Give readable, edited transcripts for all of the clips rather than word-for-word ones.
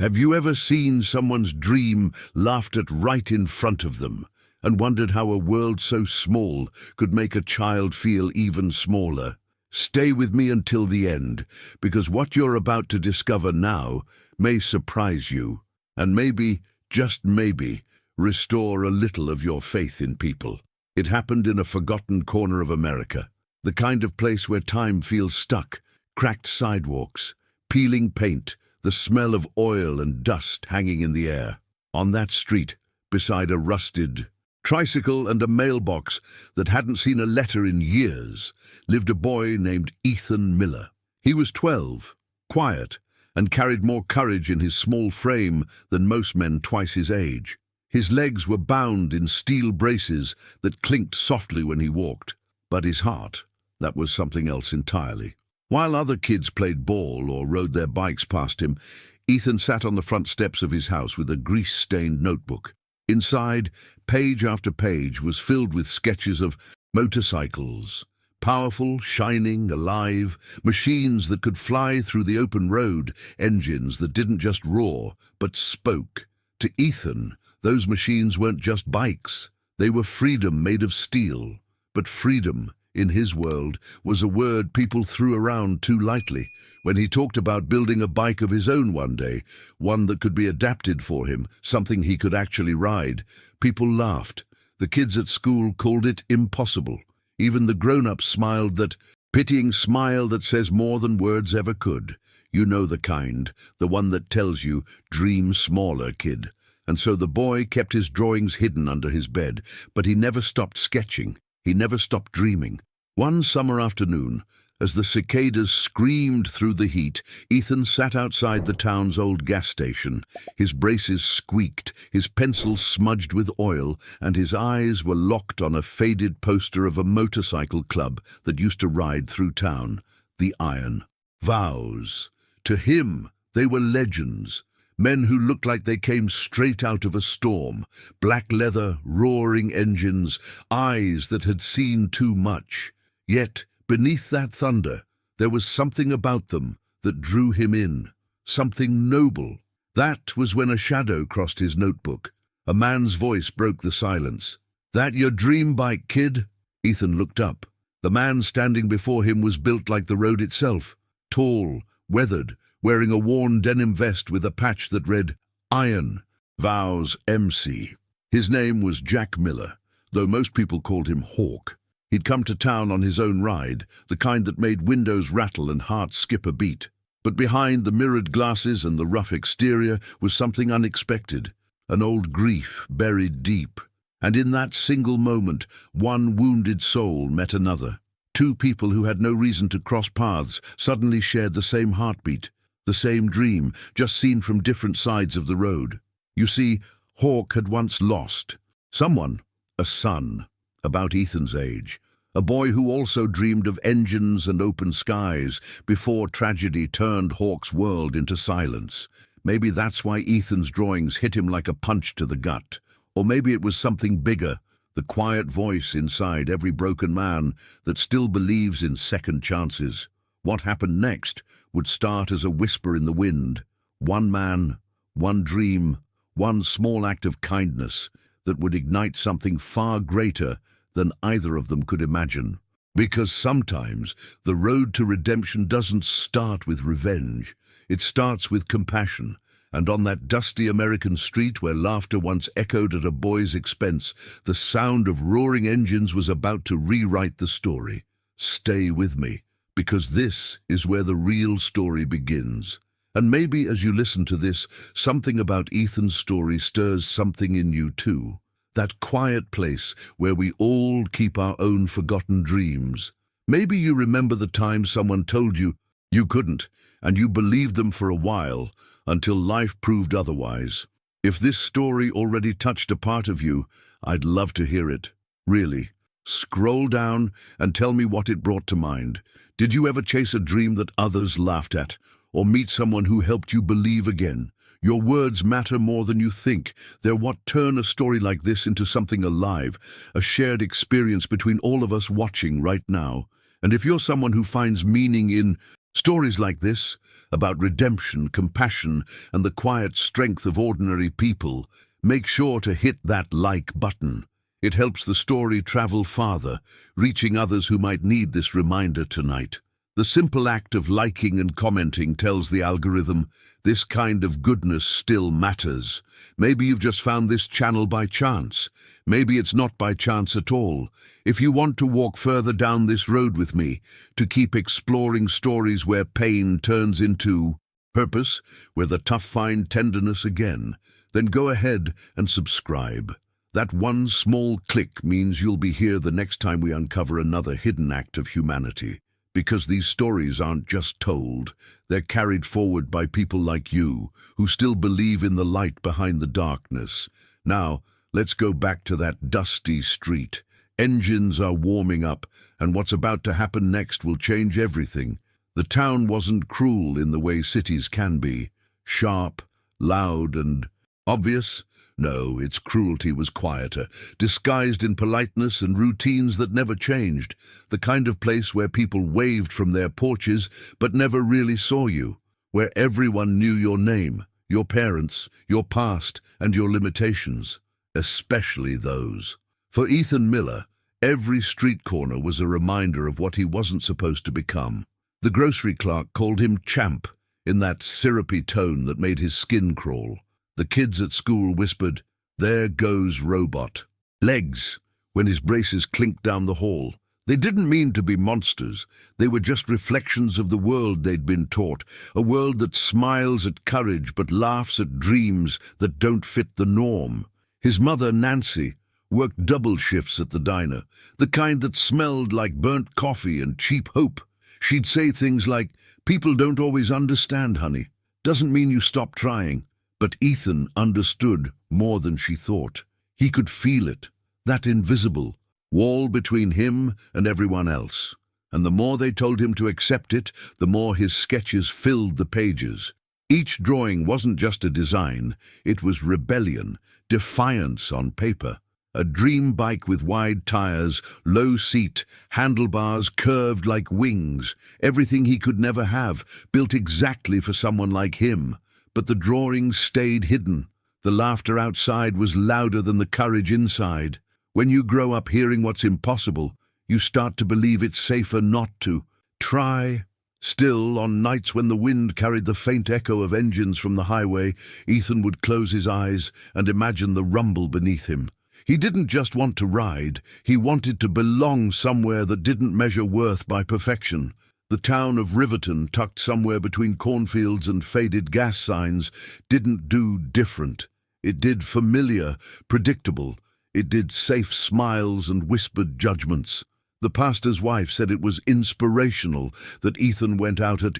Have you ever seen someone's dream laughed at right in front of them and wondered how a world so small could make a child feel even smaller? Stay with me until the end, because what you're about to discover now may surprise you and maybe, just maybe, restore a little of your faith in people. It happened in a forgotten corner of America, the kind of place where time feels stuck, cracked sidewalks, peeling paint, the smell of oil and dust hanging in the air. On that street, beside a rusted tricycle and a mailbox that hadn't seen a letter in years, lived a boy named Ethan Miller. He was 12, quiet, and carried more courage in his small frame than most men twice his age. His legs were bound in steel braces that clinked softly when he walked, but his heart, that was something else entirely. While other kids played ball or rode their bikes past him, Ethan sat on the front steps of his house with a grease-stained notebook. Inside, page after page was filled with sketches of motorcycles, powerful, shining, alive, machines that could fly through the open road, engines that didn't just roar, but spoke. To Ethan, those machines weren't just bikes. They were freedom made of steel. But freedom, in his world, was a word people threw around too lightly. When he talked about building a bike of his own one day, one that could be adapted for him, something he could actually ride, people laughed. The kids at school called it impossible. Even the grown-ups smiled, that pitying smile that says more than words ever could. You know the kind, the one that tells you, dream smaller, kid. And so the boy kept his drawings hidden under his bed, but he never stopped sketching. He never stopped dreaming. One summer afternoon, as the cicadas screamed through the heat, Ethan sat outside the town's old gas station. His braces squeaked, his pencils smudged with oil, and his eyes were locked on a faded poster of a motorcycle club that used to ride through town, the Iron Vows. To him, they were legends. Men who looked like they came straight out of a storm, black leather, roaring engines, eyes that had seen too much. Yet, beneath that thunder, there was something about them that drew him in, something noble. That was when a shadow crossed his notebook. A man's voice broke the silence. "That your dream bike, kid?" Ethan looked up. The man standing before him was built like the road itself, tall, weathered, wearing a worn denim vest with a patch that read, Iron Vows MC. His name was Jack Miller, though most people called him Hawk. He'd come to town on his own ride, the kind that made windows rattle and hearts skip a beat. But behind the mirrored glasses and the rough exterior was something unexpected, an old grief buried deep. And in that single moment, one wounded soul met another. Two people who had no reason to cross paths suddenly shared the same heartbeat, the same dream, just seen from different sides of the road. You see, Hawk had once lost someone, a son, about Ethan's age, a boy who also dreamed of engines and open skies before tragedy turned Hawk's world into silence. Maybe that's why Ethan's drawings hit him like a punch to the gut. Or maybe it was something bigger, the quiet voice inside every broken man that still believes in second chances. What happened next would start as a whisper in the wind. One man, one dream, one small act of kindness that would ignite something far greater than either of them could imagine. Because sometimes the road to redemption doesn't start with revenge. It starts with compassion. And on that dusty American street where laughter once echoed at a boy's expense, the sound of roaring engines was about to rewrite the story. Stay with me, because this is where the real story begins. And maybe as you listen to this, something about Ethan's story stirs something in you too. That quiet place where we all keep our own forgotten dreams. Maybe you remember the time someone told you you couldn't, and you believed them for a while, until life proved otherwise. If this story already touched a part of you, I'd love to hear it. Really. Scroll down and tell me what it brought to mind. Did you ever chase a dream that others laughed at, or meet someone who helped you believe again? Your words matter more than you think. They're what turn a story like this into something alive, a shared experience between all of us watching right now. And if you're someone who finds meaning in Stories like this, about redemption, compassion, and the quiet strength of ordinary people, make sure to hit that like button. It helps the story travel farther, reaching others who might need this reminder tonight. The simple act of liking and commenting tells the algorithm, this kind of goodness still matters. Maybe you've just found this channel by chance. Maybe it's not by chance at all. If you want to walk further down this road with me, to keep exploring stories where pain turns into purpose, where the tough find tenderness again, then go ahead and subscribe. That one small click means you'll be here the next time we uncover another hidden act of humanity. Because these stories aren't just told, they're carried forward by people like you, who still believe in the light behind the darkness. Now, let's go back to that dusty street. Engines are warming up, and what's about to happen next will change everything. The town wasn't cruel in the way cities can be. Sharp, loud, and obvious? No, its cruelty was quieter, disguised in politeness and routines that never changed, the kind of place where people waved from their porches but never really saw you, where everyone knew your name, your parents, your past, and your limitations, especially those. For Ethan Miller, every street corner was a reminder of what he wasn't supposed to become. The grocery clerk called him Champ, in that syrupy tone that made his skin crawl. The kids at school whispered, "There goes Robot." Legs, when his braces clinked down the hall. They didn't mean to be monsters. They were just reflections of the world they'd been taught, a world that smiles at courage but laughs at dreams that don't fit the norm. His mother, Nancy, worked double shifts at the diner, the kind that smelled like burnt coffee and cheap hope. She'd say things like, "People don't always understand, honey. Doesn't mean you stop trying." But Ethan understood more than she thought. He could feel it, that invisible wall between him and everyone else. And the more they told him to accept it, the more his sketches filled the pages. Each drawing wasn't just a design, it was rebellion, defiance on paper. A dream bike with wide tires, low seat, handlebars curved like wings, everything he could never have, built exactly for someone like him. But the drawings stayed hidden. The laughter outside was louder than the courage inside. When you grow up hearing what's impossible, you start to believe it's safer not to. Try. Still, on nights when the wind carried the faint echo of engines from the highway, Ethan would close his eyes and imagine the rumble beneath him. He didn't just want to ride, he wanted to belong somewhere that didn't measure worth by perfection. The town of Riverton, tucked somewhere between cornfields and faded gas signs, didn't do different. It did familiar, predictable. It did safe smiles and whispered judgments. The pastor's wife said it was inspirational that Ethan went out at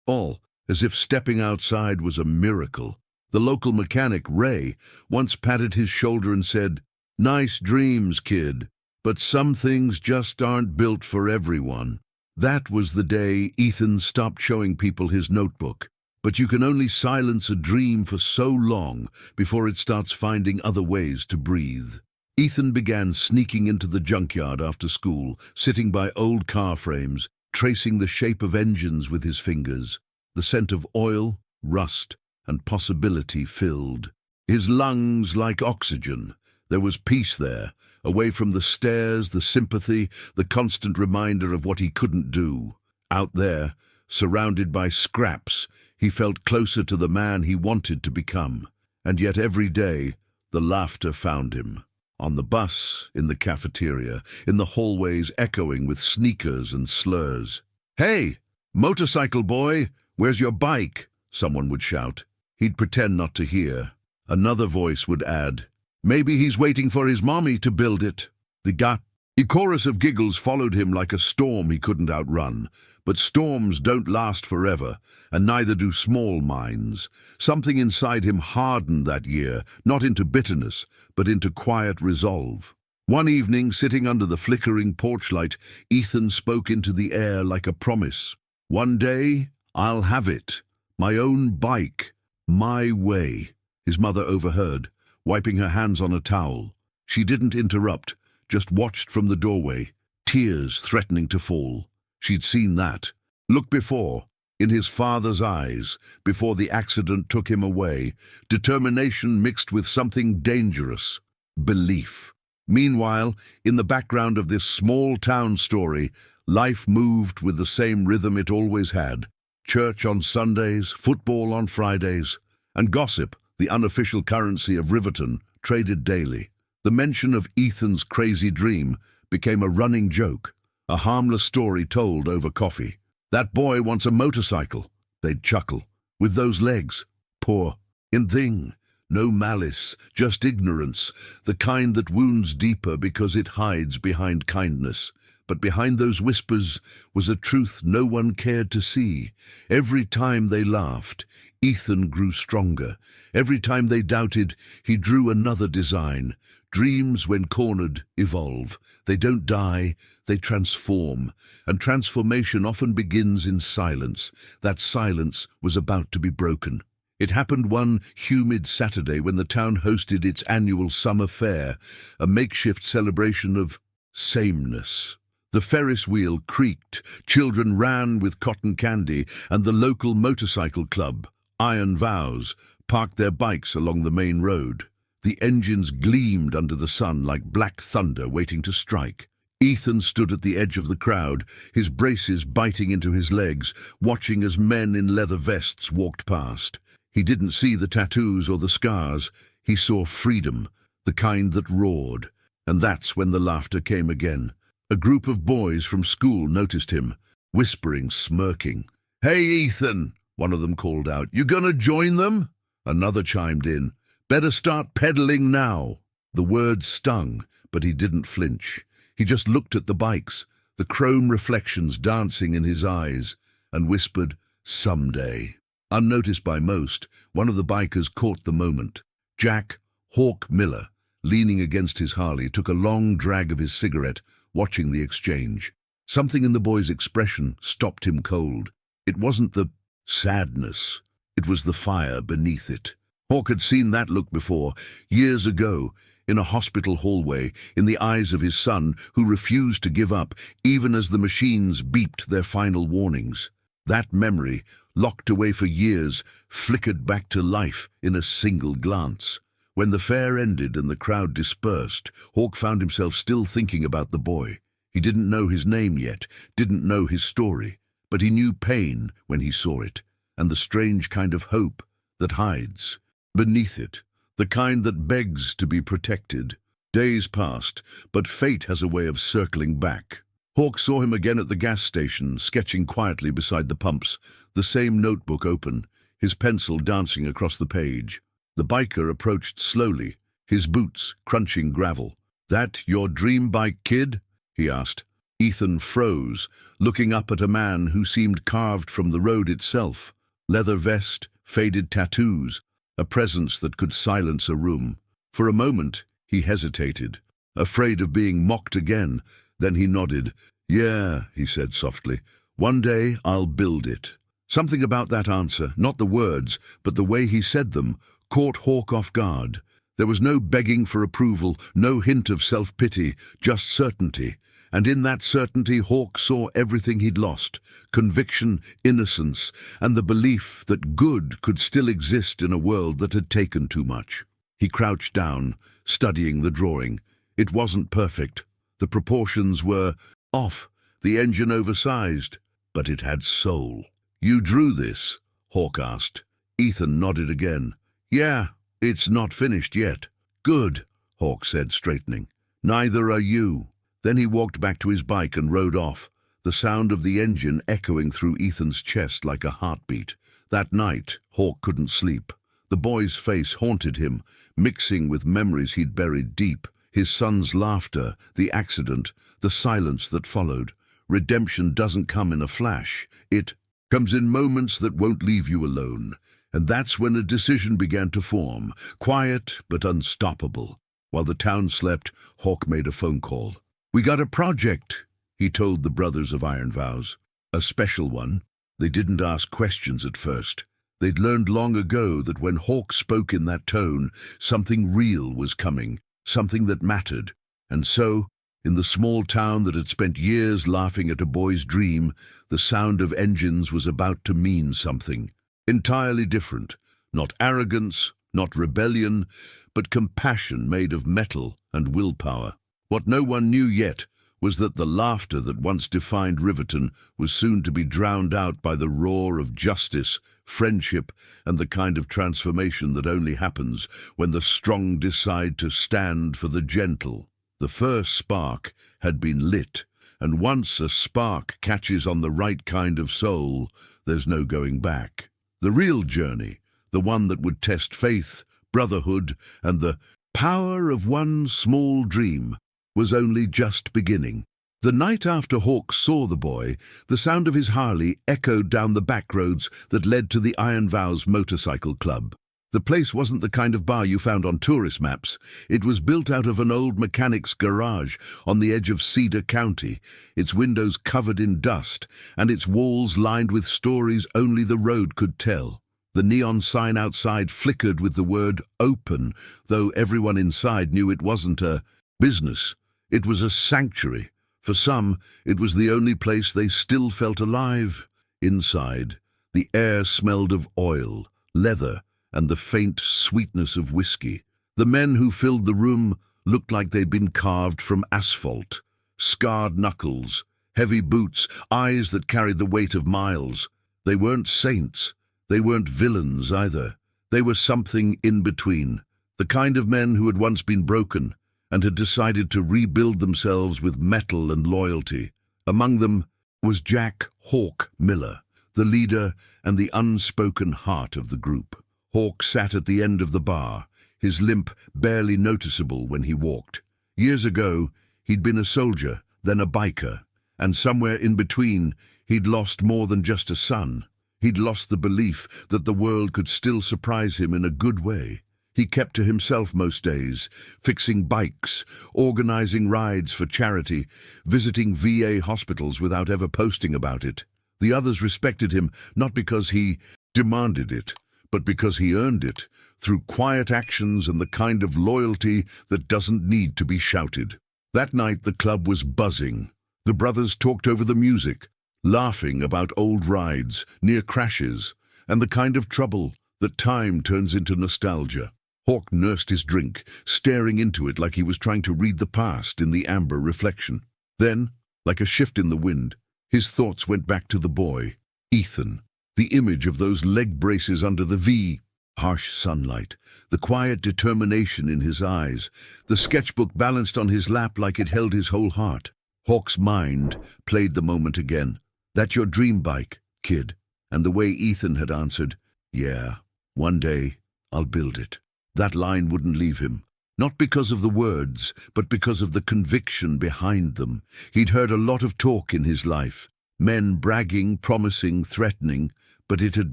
all, as if stepping outside was a miracle. The local mechanic, Ray, once patted his shoulder and said, "Nice dreams, kid, but some things just aren't built for everyone." That was the day Ethan stopped showing people his notebook. But you can only silence a dream for so long before it starts finding other ways to breathe. Ethan began sneaking into the junkyard after school, sitting by old car frames, tracing the shape of engines with his fingers. The scent of oil, rust, and possibility filled his lungs like oxygen. There was peace there, away from the stares, the sympathy, the constant reminder of what he couldn't do. Out there, surrounded by scraps, he felt closer to the man he wanted to become. And yet every day, the laughter found him. On the bus, in the cafeteria, in the hallways echoing with sneakers and slurs. "Hey, motorcycle boy, where's your bike?" someone would shout. He'd pretend not to hear. Another voice would add, "Maybe he's waiting for his mommy to build it." A chorus of giggles followed him like a storm he couldn't outrun. But storms don't last forever, and neither do small minds. Something inside him hardened that year, not into bitterness, but into quiet resolve. One evening, sitting under the flickering porch light, Ethan spoke into the air like a promise. "One day, I'll have it. My own bike. My way." His mother overheard, wiping her hands on a towel. She didn't interrupt, just watched from the doorway, tears threatening to fall. She'd seen that. Look before, in his father's eyes, before the accident took him away, determination mixed with something dangerous, belief. Meanwhile, in the background of this small-town story, life moved with the same rhythm it always had. Church on Sundays, football on Fridays, and gossip, the unofficial currency of Riverton, traded daily. The mention of Ethan's crazy dream became a running joke, a harmless story told over coffee. "That boy wants a motorcycle," they'd chuckle. "With those legs. Poor. In thing. No malice, just ignorance, the kind that wounds deeper because it hides behind kindness. But behind those whispers was a truth no one cared to see. Every time they laughed, Ethan grew stronger. Every time they doubted, he drew another design. Dreams, when cornered, evolve. They don't die, they transform. And transformation often begins in silence. That silence was about to be broken. It happened one humid Saturday when the town hosted its annual summer fair, a makeshift celebration of sameness. The Ferris wheel creaked, children ran with cotton candy, and the local motorcycle club, Iron Vows, parked their bikes along the main road. The engines gleamed under the sun like black thunder waiting to strike. Ethan stood at the edge of the crowd, his braces biting into his legs, watching as men in leather vests walked past. He didn't see the tattoos or the scars. He saw freedom, the kind that roared. And that's when the laughter came again. A group of boys from school noticed him, whispering, smirking. "Hey, Ethan," one of them called out. "You gonna join them?" Another chimed in. "Better start pedaling now." The words stung, but he didn't flinch. He just looked at the bikes, the chrome reflections dancing in his eyes, and whispered, "Someday." Unnoticed by most, one of the bikers caught the moment. Jack Hawk Miller, leaning against his Harley, took a long drag of his cigarette, watching the exchange. Something in the boy's expression stopped him cold. It wasn't the sadness, it was the fire beneath it. Hawk had seen that look before, years ago, in a hospital hallway, in the eyes of his son, who refused to give up, even as the machines beeped their final warnings. That memory, locked away for years, flickered back to life in a single glance. When the fair ended and the crowd dispersed, Hawk found himself still thinking about the boy. He didn't know his name yet, didn't know his story, but he knew pain when he saw it, and the strange kind of hope that hides beneath it, the kind that begs to be protected. Days passed, but fate has a way of circling back. Hawk saw him again at the gas station, sketching quietly beside the pumps, the same notebook open, his pencil dancing across the page. The biker approached slowly, his boots crunching gravel. "That your dream bike, kid?" he asked. Ethan froze, looking up at a man who seemed carved from the road itself. Leather vest, faded tattoos, a presence that could silence a room. For a moment, he hesitated, afraid of being mocked again. Then he nodded. "Yeah," he said softly. "One day I'll build it." Something about that answer, not the words, but the way he said them, caught Hawk off guard. There was no begging for approval, no hint of self-pity, just certainty. And in that certainty Hawk saw everything he'd lost: conviction, innocence, and the belief that good could still exist in a world that had taken too much. He crouched down, studying the drawing. It wasn't perfect. The proportions were off, the engine oversized, but it had soul. "You drew this?" Hawk asked. Ethan nodded again. "Yeah, it's not finished yet." "Good," Hawk said, straightening. "Neither are you." Then he walked back to his bike and rode off, the sound of the engine echoing through Ethan's chest like a heartbeat. That night, Hawk couldn't sleep. The boy's face haunted him, mixing with memories he'd buried deep. His son's laughter, the accident, the silence that followed. Redemption doesn't come in a flash. It comes in moments that won't leave you alone. And that's when a decision began to form, quiet but unstoppable. While the town slept, Hawk made a phone call. "We got a project," he told the brothers of Iron Vows. A special one. They didn't ask questions at first. They'd learned long ago that when Hawk spoke in that tone, something real was coming, something that mattered. And so In the small town that had spent years laughing at a boy's dream, the sound of engines was about to mean something entirely different. Not arrogance, not rebellion, but compassion made of metal and willpower. What no one knew yet was that the laughter that once defined Riverton was soon to be drowned out by the roar of justice, friendship, and the kind of transformation that only happens when the strong decide to stand for the gentle. The first spark had been lit, and once a spark catches on the right kind of soul, there's no going back. The real journey, the one that would test faith, brotherhood, and the power of one small dream, was only just beginning. The night after Hawk saw the boy, the sound of his Harley echoed down the back roads that led to the Iron Vows Motorcycle Club. The place wasn't the kind of bar you found on tourist maps. It was built out of an old mechanic's garage on the edge of Cedar County, its windows covered in dust, and its walls lined with stories only the road could tell. The neon sign outside flickered with the word open, though everyone inside knew it wasn't a business. It was a sanctuary. For some, it was the only place they still felt alive. Inside, the air smelled of oil, leather, and the faint sweetness of whiskey. The men who filled the room looked like they'd been carved from asphalt. Scarred knuckles, heavy boots, eyes that carried the weight of miles. They weren't saints. They weren't villains either. They were something in between. The kind of men who had once been broken and had decided to rebuild themselves with metal and loyalty. Among them was Jack Hawk Miller, the leader and the unspoken heart of the group. Hawk sat at the end of the bar, his limp barely noticeable when he walked. Years ago, he'd been a soldier, then a biker, and somewhere in between, he'd lost more than just a son. He'd lost the belief that the world could still surprise him in a good way. He kept to himself most days, fixing bikes, organizing rides for charity, visiting VA hospitals without ever posting about it. The others respected him not because he demanded it, but because he earned it, through quiet actions and the kind of loyalty that doesn't need to be shouted. That night the club was buzzing. The brothers talked over the music, laughing about old rides, near crashes, and the kind of trouble that time turns into nostalgia. Hawk nursed his drink, staring into it like he was trying to read the past in the amber reflection. Then, like a shift in the wind, his thoughts went back to the boy, Ethan, the image of those leg braces under the V, harsh sunlight, the quiet determination in his eyes, the sketchbook balanced on his lap like it held his whole heart. Hawk's mind played the moment again. "That your dream bike, kid?" And the way Ethan had answered, "Yeah, one day I'll build it." That line wouldn't leave him, not because of the words, but because of the conviction behind them. He'd heard a lot of talk in his life, men bragging, promising, threatening, but it had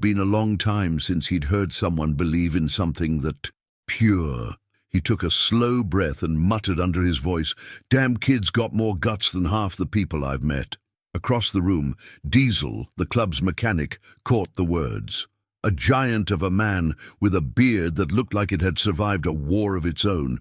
been a long time since he'd heard someone believe in something that pure. He took a slow breath and muttered under his voice, "Damn kid's got more guts than half the people I've met." Across the room, Diesel, the club's mechanic, caught the words. A giant of a man with a beard that looked like it had survived a war of its own.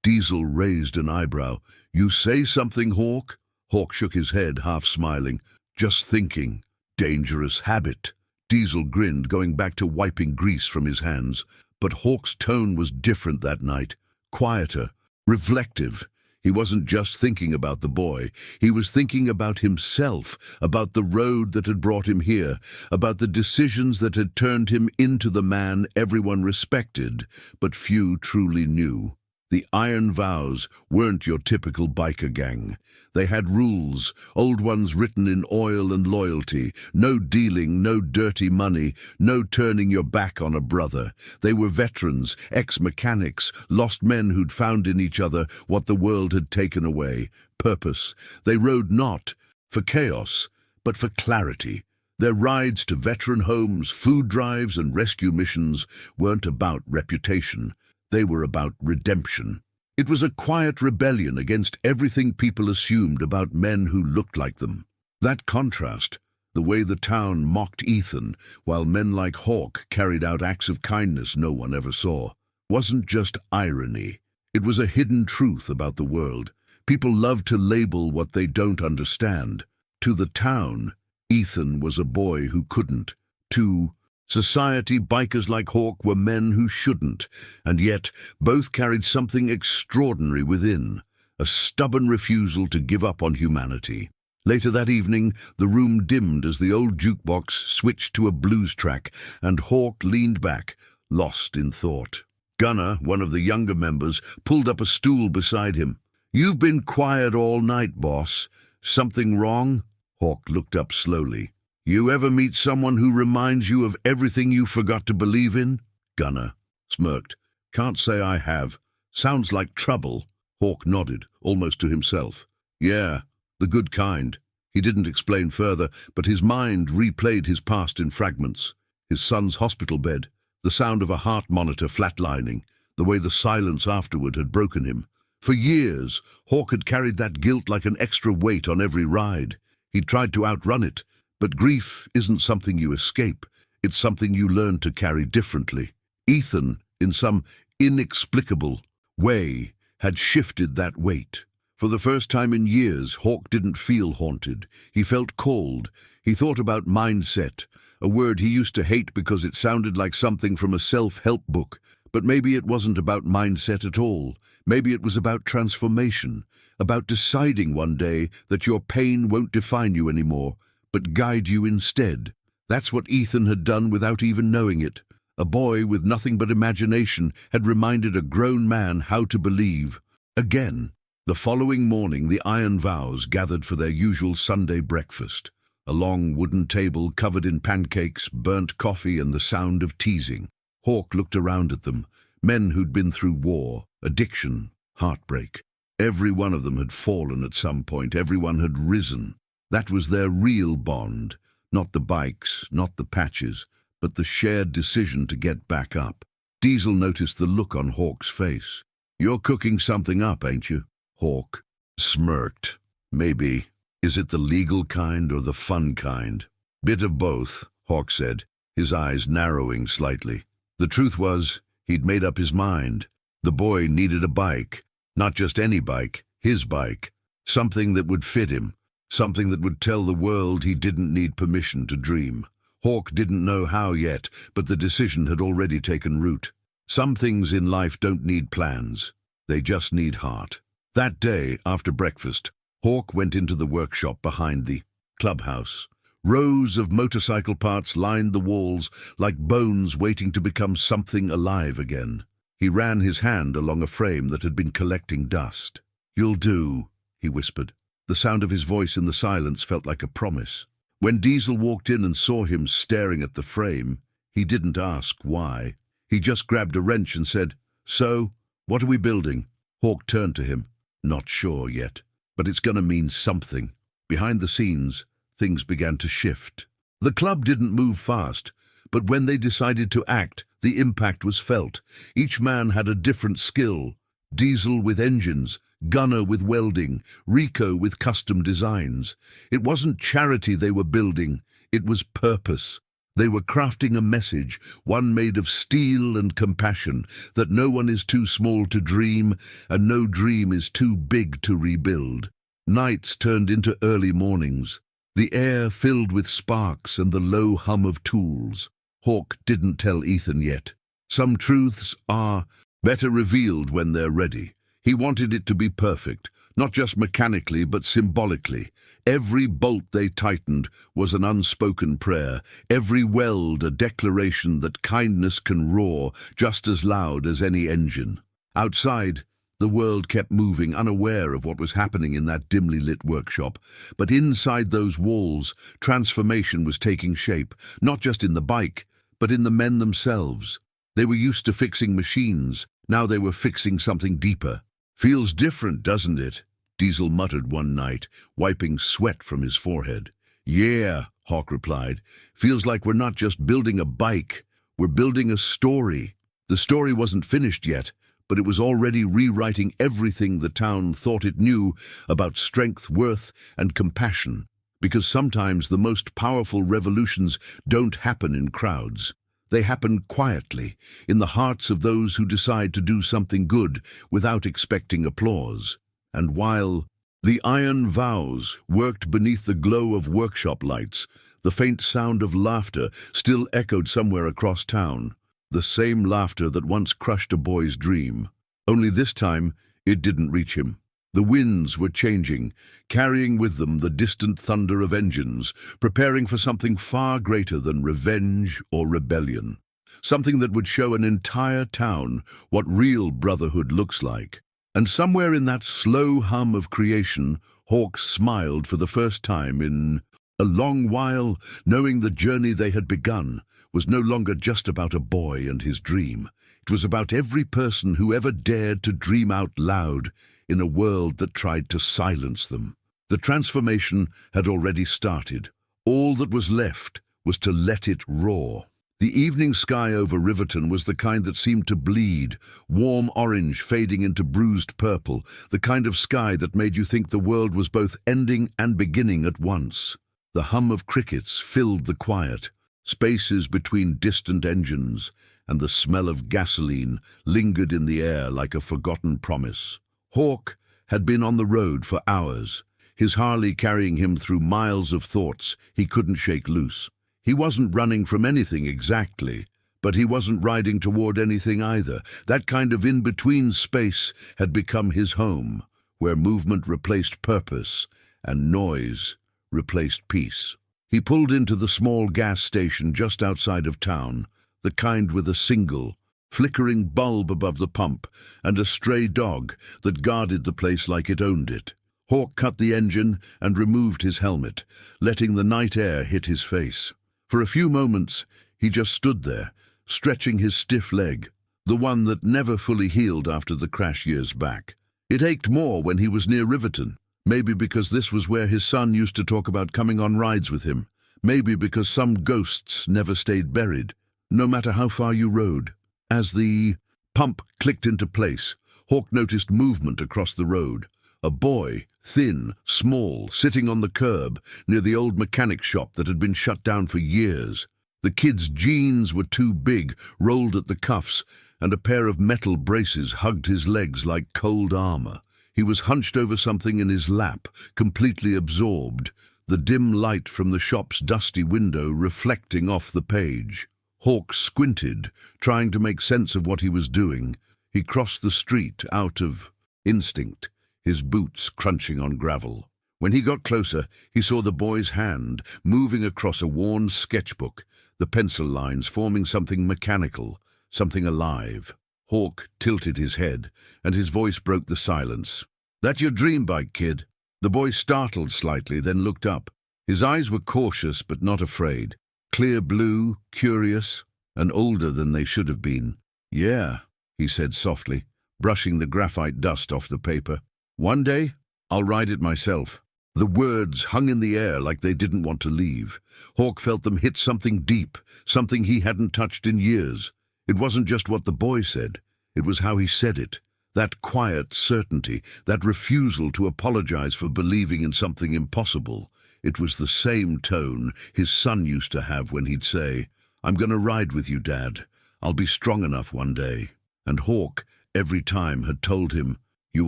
Diesel raised an eyebrow. "You say something, Hawk?" Hawk shook his head, half smiling. "Just thinking. Dangerous habit." Diesel grinned, going back to wiping grease from his hands. But Hawk's tone was different that night, quieter, reflective. He wasn't just thinking about the boy. He was thinking about himself, about the road that had brought him here, about the decisions that had turned him into the man everyone respected, but few truly knew. The Iron Vows weren't your typical biker gang. They had rules, old ones written in oil and loyalty. No dealing, no dirty money, no turning your back on a brother. They were veterans, ex-mechanics, lost men who'd found in each other what the world had taken away. Purpose. They rode not for chaos, but for clarity. Their rides to veteran homes, food drives, and rescue missions weren't about reputation. They were about redemption. It was a quiet rebellion against everything people assumed about men who looked like them. That contrast, the way the town mocked Ethan, while men like Hawk carried out acts of kindness no one ever saw, wasn't just irony. It was a hidden truth about the world. People love to label what they don't understand. To the town, Ethan was a boy who couldn't. To society, bikers like Hawk were men who shouldn't. And yet, both carried something extraordinary within, a stubborn refusal to give up on humanity. Later that evening, the room dimmed as the old jukebox switched to a blues track, and Hawk leaned back, lost in thought. Gunnar, one of the younger members, pulled up a stool beside him. "You've been quiet all night, boss. Something wrong?" Hawk looked up slowly. "You ever meet someone who reminds you of everything you forgot to believe in?" Gunnar smirked. "Can't say I have. Sounds like trouble." Hawk nodded, almost to himself. "Yeah, the good kind." He didn't explain further, but his mind replayed his past in fragments. His son's hospital bed, the sound of a heart monitor flatlining, the way the silence afterward had broken him. For years, Hawk had carried that guilt like an extra weight on every ride. He'd tried to outrun it, but grief isn't something you escape. It's something you learn to carry differently. Ethan, in some inexplicable way, had shifted that weight. For the first time in years, Hawk didn't feel haunted. He felt called. He thought about mindset, a word he used to hate because it sounded like something from a self-help book. But maybe it wasn't about mindset at all. Maybe it was about transformation, about deciding one day that your pain won't define you anymore, but guide you instead. That's what Ethan had done without even knowing it. A boy with nothing but imagination had reminded a grown man how to believe. Again. The following morning, the Iron Vows gathered for their usual Sunday breakfast. A long wooden table covered in pancakes, burnt coffee, and the sound of teasing. Hawk looked around at them. Men who'd been through war, addiction, heartbreak. Every one of them had fallen at some point. Everyone had risen. That was their real bond. Not the bikes, not the patches, but the shared decision to get back up. Diesel noticed the look on Hawk's face. "You're cooking something up, ain't you?" Hawk smirked. "Maybe. Is it the legal kind or the fun kind?" "Bit of both," Hawk said, his eyes narrowing slightly. The truth was, he'd made up his mind. The boy needed a bike. Not just any bike, his bike. Something that would fit him. Something that would tell the world he didn't need permission to dream. Hawk didn't know how yet, but the decision had already taken root. Some things in life don't need plans. They just need heart. That day, after breakfast, Hawk went into the workshop behind the clubhouse. Rows of motorcycle parts lined the walls like bones waiting to become something alive again. He ran his hand along a frame that had been collecting dust. "You'll do," he whispered. The sound of his voice in the silence felt like a promise. When Diesel walked in and saw him staring at the frame, he didn't ask why. He just grabbed a wrench and said, "So, what are we building?" Hawk turned to him. "Not sure yet, but it's gonna mean something." Behind the scenes, things began to shift. The club didn't move fast, but when they decided to act, the impact was felt. Each man had a different skill. Diesel with engines, Gunnar with welding, Rico with custom designs. It wasn't charity they were building, it was purpose. They were crafting a message, one made of steel and compassion, that no one is too small to dream, and no dream is too big to rebuild. Nights turned into early mornings. The air filled with sparks and the low hum of tools. Hawk didn't tell Ethan yet. Some truths are better revealed when they're ready. He wanted it to be perfect, not just mechanically but symbolically. Every bolt they tightened was an unspoken prayer, every weld a declaration that kindness can roar just as loud as any engine. Outside, the world kept moving, unaware of what was happening in that dimly lit workshop. But inside those walls, transformation was taking shape, not just in the bike, but in the men themselves. They were used to fixing machines, now they were fixing something deeper. "Feels different, doesn't it?" Diesel muttered one night, wiping sweat from his forehead. "Yeah," Hawk replied. "Feels like we're not just building a bike, we're building a story." The story wasn't finished yet, but it was already rewriting everything the town thought it knew about strength, worth, and compassion. Because sometimes the most powerful revolutions don't happen in crowds. They happen quietly, in the hearts of those who decide to do something good without expecting applause. And while the iron vows worked beneath the glow of workshop lights, the faint sound of laughter still echoed somewhere across town. The same laughter that once crushed a boy's dream. Only this time, it didn't reach him. The winds were changing, carrying with them the distant thunder of engines, preparing for something far greater than revenge or rebellion. Something that would show an entire town what real brotherhood looks like. And somewhere in that slow hum of creation, Hawk smiled for the first time in a long while, knowing the journey they had begun was no longer just about a boy and his dream. It was about every person who ever dared to dream out loud in a world that tried to silence them. The transformation had already started. All that was left was to let it roar. The evening sky over Riverton was the kind that seemed to bleed, warm orange fading into bruised purple, the kind of sky that made you think the world was both ending and beginning at once. The hum of crickets filled the quiet. Spaces between distant engines and the smell of gasoline lingered in the air like a forgotten promise. Hawk had been on the road for hours, his Harley carrying him through miles of thoughts he couldn't shake loose. He wasn't running from anything exactly, but he wasn't riding toward anything either. That kind of in-between space had become his home, where movement replaced purpose and noise replaced peace. He pulled into the small gas station just outside of town, the kind with a single, flickering bulb above the pump and a stray dog that guarded the place like it owned it. Hawk cut the engine and removed his helmet, letting the night air hit his face. For a few moments, he just stood there, stretching his stiff leg, the one that never fully healed after the crash years back. It ached more when he was near Riverton. Maybe because this was where his son used to talk about coming on rides with him. Maybe because some ghosts never stayed buried, no matter how far you rode. As the pump clicked into place, Hawk noticed movement across the road. A boy, thin, small, sitting on the curb near the old mechanic shop that had been shut down for years. The kid's jeans were too big, rolled at the cuffs, and a pair of metal braces hugged his legs like cold armor. He was hunched over something in his lap, completely absorbed, the dim light from the shop's dusty window reflecting off the page. Hawk squinted, trying to make sense of what he was doing. He crossed the street out of instinct, his boots crunching on gravel. When he got closer, he saw the boy's hand moving across a worn sketchbook, the pencil lines forming something mechanical, something alive. Hawk tilted his head, and his voice broke the silence. "That's your dream bike, kid." The boy startled slightly, then looked up. His eyes were cautious but not afraid. Clear blue, curious, and older than they should have been. "Yeah," he said softly, brushing the graphite dust off the paper. "One day, I'll ride it myself." The words hung in the air like they didn't want to leave. Hawk felt them hit something deep, something he hadn't touched in years. It wasn't just what the boy said, it was how he said it. That quiet certainty, that refusal to apologize for believing in something impossible. It was the same tone his son used to have when he'd say, "I'm going to ride with you, Dad. I'll be strong enough one day." And Hawk, every time, had told him, "You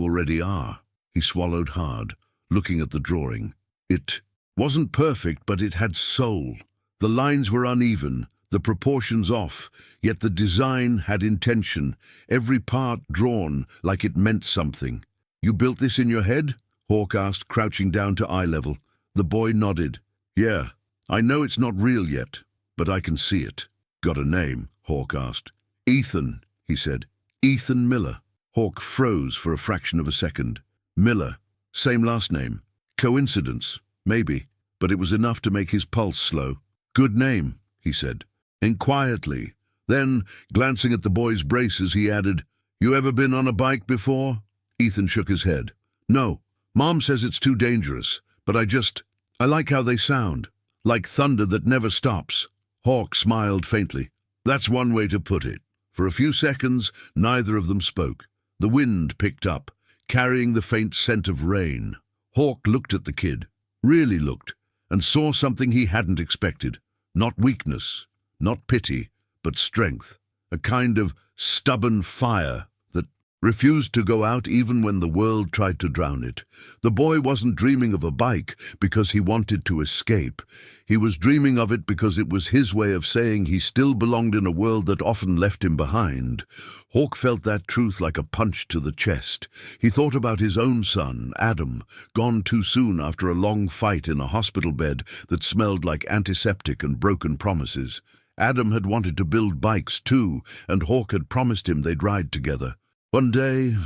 already are." He swallowed hard, looking at the drawing. It wasn't perfect, but it had soul. The lines were uneven, the proportions off, yet the design had intention, every part drawn like it meant something. "You built this in your head?" Hawk asked, crouching down to eye level. The boy nodded. "Yeah, I know it's not real yet, but I can see it." "Got a name?" Hawk asked. "Ethan," he said. "Ethan Miller." Hawk froze for a fraction of a second. Miller, same last name. Coincidence, maybe, but it was enough to make his pulse slow. "Good name," he said, and quietly. Then, glancing at the boy's braces, he added, "You ever been on a bike before?" Ethan shook his head. "No, Mom says it's too dangerous, but I like how they sound, like thunder that never stops." Hawk smiled faintly. "That's one way to put it." For a few seconds, neither of them spoke. The wind picked up, carrying the faint scent of rain. Hawk looked at the kid, really looked, and saw something he hadn't expected. Not weakness, not pity, but strength. A kind of stubborn fire that refused to go out even when the world tried to drown it. The boy wasn't dreaming of a bike because he wanted to escape. He was dreaming of it because it was his way of saying he still belonged in a world that often left him behind. Hawk felt that truth like a punch to the chest. He thought about his own son, Adam, gone too soon after a long fight in a hospital bed that smelled like antiseptic and broken promises. Adam had wanted to build bikes too, and Hawk had promised him they'd ride together. One day,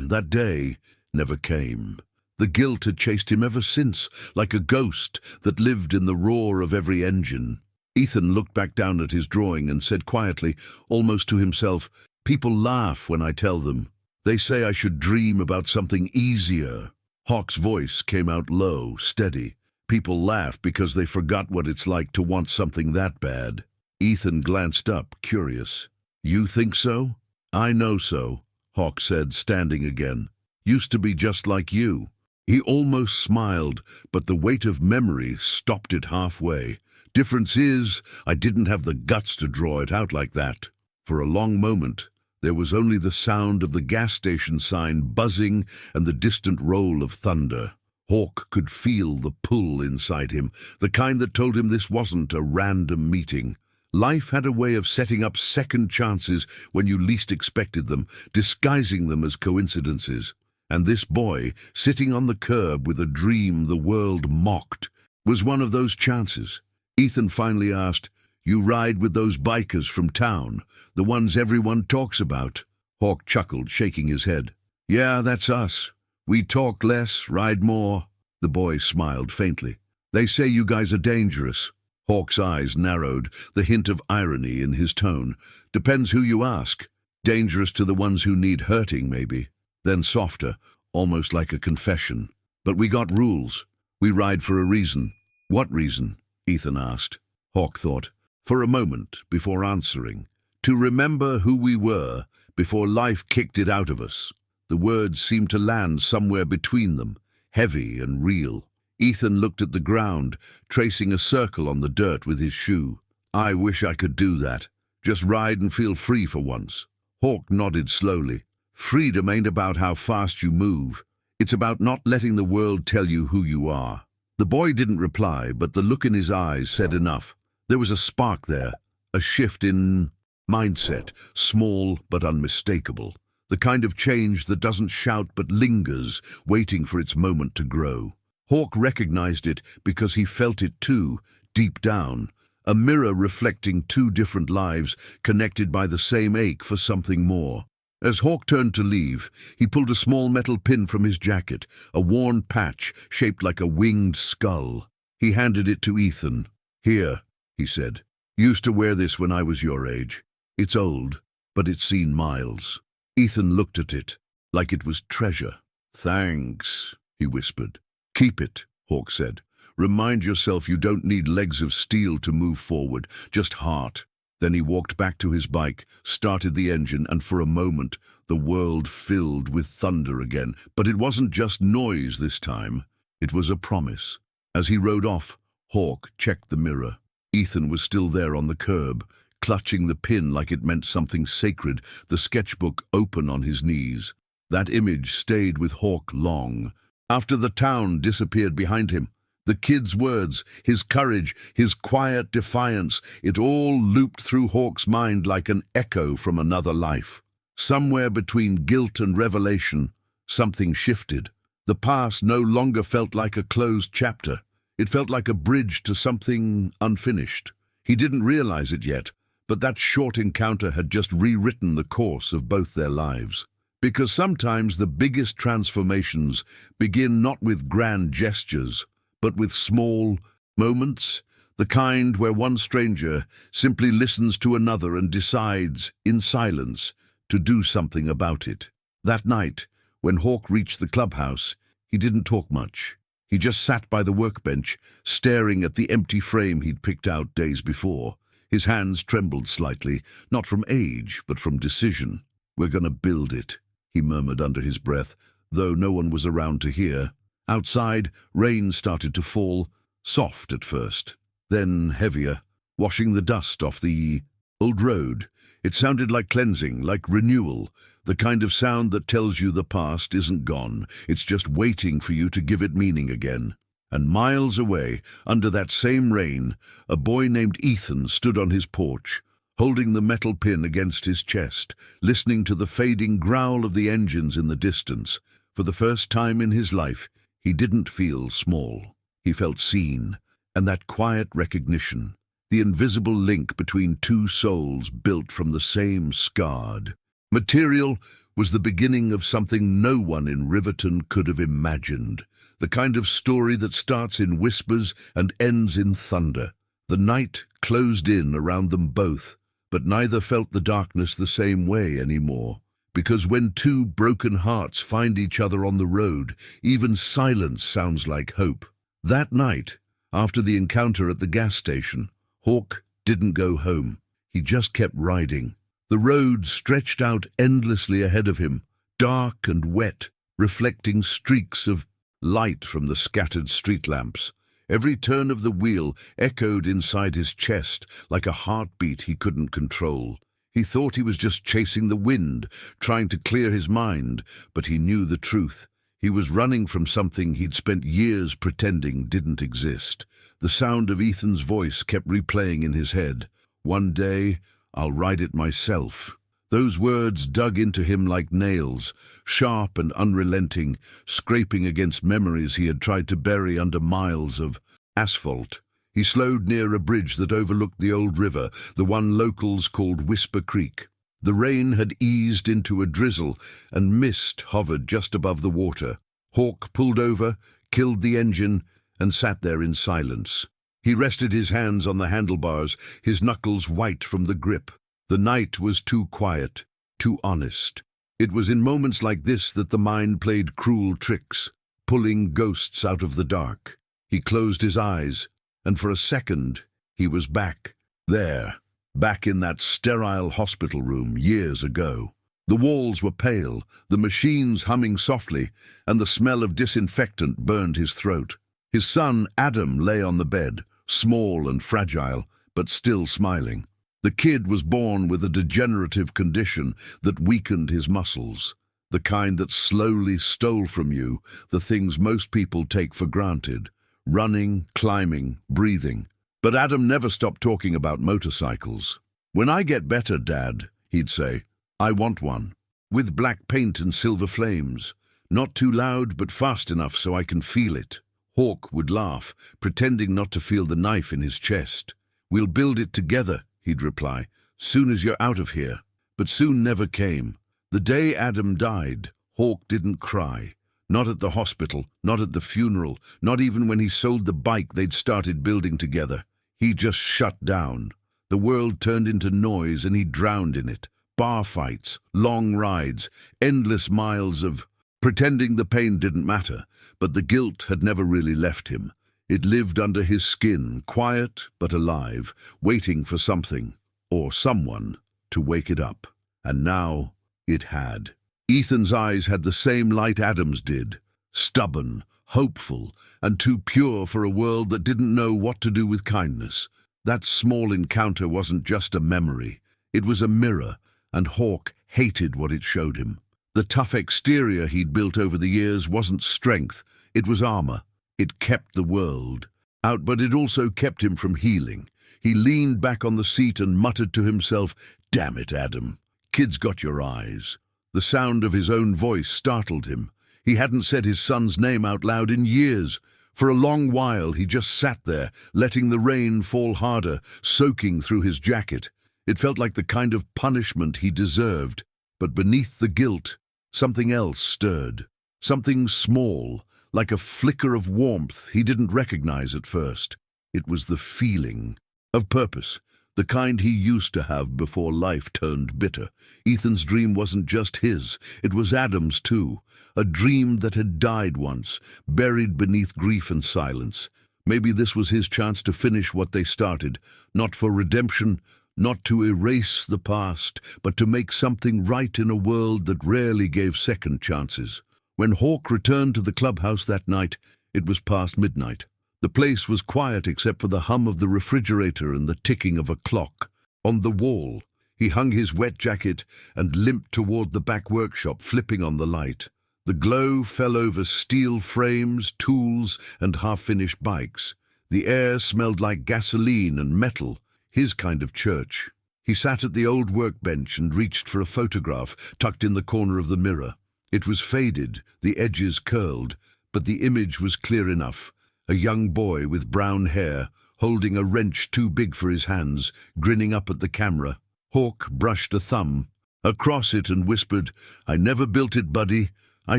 that day never came. The guilt had chased him ever since, like a ghost that lived in the roar of every engine. Ethan looked back down at his drawing and said quietly, almost to himself, "People laugh when I tell them. They say I should dream about something easier." Hawk's voice came out low, steady. "People laugh because they forgot what it's like to want something that bad." Ethan glanced up, curious. "You think so?" "I know so," Hawk said, standing again. "Used to be just like you." He almost smiled, but the weight of memory stopped it halfway. "Difference is, I didn't have the guts to draw it out like that." For a long moment, there was only the sound of the gas station sign buzzing and the distant roll of thunder. Hawk could feel the pull inside him, the kind that told him this wasn't a random meeting. Life had a way of setting up second chances when you least expected them, disguising them as coincidences. And this boy, sitting on the curb with a dream the world mocked, was one of those chances. Ethan finally asked, "You ride with those bikers from town, the ones everyone talks about?" Hawk chuckled, shaking his head. "Yeah, that's us. We talk less, ride more." The boy smiled faintly. "They say you guys are dangerous." Hawk's eyes narrowed, the hint of irony in his tone. "Depends who you ask. Dangerous to the ones who need hurting, maybe." Then softer, almost like a confession. "But we got rules. We ride for a reason." "What reason?" Ethan asked. Hawk thought for a moment before answering. "To remember who we were before life kicked it out of us." The words seemed to land somewhere between them, heavy and real. Ethan looked at the ground, tracing a circle on the dirt with his shoe. "I wish I could do that. Just ride and feel free for once." Hawk nodded slowly. "Freedom ain't about how fast you move. It's about not letting the world tell you who you are." The boy didn't reply, but the look in his eyes said enough. There was a spark there, a shift in mindset, small but unmistakable. The kind of change that doesn't shout but lingers, waiting for its moment to grow. Hawk recognized it because he felt it too, deep down. A mirror reflecting two different lives, connected by the same ache for something more. As Hawk turned to leave, he pulled a small metal pin from his jacket, a worn patch shaped like a winged skull. He handed it to Ethan. "Here," he said. "Used to wear this when I was your age. It's old, but it's seen miles." Ethan looked at it, like it was treasure. "Thanks," he whispered. "Keep it," Hawk said. "Remind yourself you don't need legs of steel to move forward, just heart." Then he walked back to his bike, started the engine, and for a moment the world filled with thunder again. But it wasn't just noise this time. It was a promise. As he rode off, Hawk checked the mirror. Ethan was still there on the curb, clutching the pin like it meant something sacred, the sketchbook open on his knees. That image stayed with Hawk long. After the town disappeared behind him, the kid's words, his courage, his quiet defiance, it all looped through Hawk's mind like an echo from another life. Somewhere between guilt and revelation, something shifted. The past no longer felt like a closed chapter. It felt like a bridge to something unfinished. He didn't realize it yet, but that short encounter had just rewritten the course of both their lives. Because sometimes the biggest transformations begin not with grand gestures, but with small moments, the kind where one stranger simply listens to another and decides, in silence, to do something about it. That night, when Hawk reached the clubhouse, he didn't talk much. He just sat by the workbench, staring at the empty frame he'd picked out days before. His hands trembled slightly, not from age, but from decision. "We're gonna build it," he murmured under his breath, though no one was around to hear. Outside, rain started to fall, soft at first, then heavier, washing the dust off the old road. It sounded like cleansing, like renewal, the kind of sound that tells you the past isn't gone, it's just waiting for you to give it meaning again. And miles away, under that same rain, a boy named Ethan stood on his porch, holding the metal pin against his chest, listening to the fading growl of the engines in the distance. For the first time in his life, he didn't feel small. He felt seen, and that quiet recognition, the invisible link between two souls built from the same scarred material, was the beginning of something no one in Riverton could have imagined. The kind of story that starts in whispers and ends in thunder. The night closed in around them both, but neither felt the darkness the same way anymore. Because when two broken hearts find each other on the road, even silence sounds like hope. That night, after the encounter at the gas station, Hawk didn't go home. He just kept riding. The road stretched out endlessly ahead of him, dark and wet, reflecting streaks of light from the scattered street lamps. Every turn of the wheel echoed inside his chest like a heartbeat he couldn't control. He thought he was just chasing the wind, trying to clear his mind, but he knew the truth. He was running from something he'd spent years pretending didn't exist. The sound of Ethan's voice kept replaying in his head. One day, I'll ride it myself. Those words dug into him like nails, sharp and unrelenting, scraping against memories he had tried to bury under miles of asphalt. He slowed near a bridge that overlooked the old river, the one locals called Whisper Creek. The rain had eased into a drizzle, and mist hovered just above the water. Hawk pulled over, killed the engine, and sat there in silence. He rested his hands on the handlebars, his knuckles white from the grip. The night was too quiet, too honest. It was in moments like this that the mind played cruel tricks, pulling ghosts out of the dark. He closed his eyes, and for a second he was back there, back in that sterile hospital room years ago. The walls were pale, the machines humming softly, and the smell of disinfectant burned his throat. His son, Adam, lay on the bed, small and fragile, but still smiling. The kid was born with a degenerative condition that weakened his muscles, the kind that slowly stole from you the things most people take for granted: running, climbing, breathing. But Adam never stopped talking about motorcycles. "When I get better, Dad," he'd say, "I want one. With black paint and silver flames. Not too loud, but fast enough so I can feel it." Hawk would laugh, pretending not to feel the knife in his chest. "We'll build it together," he'd reply, "soon as you're out of here." But soon never came. The day Adam died, Hawk didn't cry. Not at the hospital, not at the funeral, not even when he sold the bike they'd started building together. He just shut down. The world turned into noise and he drowned in it. Bar fights, long rides, endless miles of pretending the pain didn't matter, but the guilt had never really left him. It lived under his skin, quiet but alive, waiting for something, or someone, to wake it up. And now it had. Ethan's eyes had the same light Adam's did, stubborn, hopeful, and too pure for a world that didn't know what to do with kindness. That small encounter wasn't just a memory. It was a mirror, and Hawk hated what it showed him. The tough exterior he'd built over the years wasn't strength, it was armor. It kept the world out, but it also kept him from healing. He leaned back on the seat and muttered to himself, "Damn it, Adam. Kid's got your eyes." The sound of his own voice startled him. He hadn't said his son's name out loud in years. For a long while he just sat there, letting the rain fall harder, soaking through his jacket. It felt like the kind of punishment he deserved. But beneath the guilt, something else stirred. Something small, like a flicker of warmth he didn't recognize at first. It was the feeling of purpose, the kind he used to have before life turned bitter. Ethan's dream wasn't just his, it was Adam's too. A dream that had died once, buried beneath grief and silence. Maybe this was his chance to finish what they started, not for redemption, not to erase the past, but to make something right in a world that rarely gave second chances. When Hawk returned to the clubhouse that night, it was past midnight. The place was quiet except for the hum of the refrigerator and the ticking of a clock. On the wall, He hung his wet jacket and limped toward the back workshop, flipping on the light. The glow fell over steel frames, tools, and half-finished bikes. The air smelled like gasoline and metal, his kind of church. He sat at the old workbench and reached for a photograph tucked in the corner of the mirror. It was faded, the edges curled, but the image was clear enough. A young boy with brown hair, holding a wrench too big for his hands, grinning up at the camera. Hawk brushed a thumb across it and whispered, "I never built it, buddy. I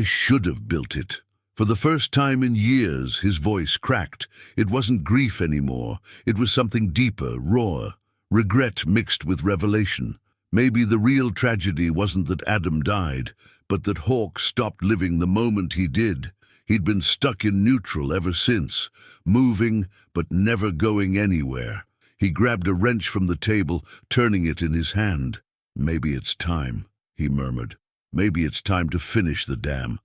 should have built it." For the first time in years, his voice cracked. It wasn't grief anymore. It was something deeper, raw, regret mixed with revelation. Maybe the real tragedy wasn't that Adam died, but that Hawk stopped living the moment he did. He'd been stuck in neutral ever since, moving but never going anywhere. He grabbed a wrench from the table, turning it in his hand. "Maybe it's time," he murmured. "Maybe it's time to finish the damn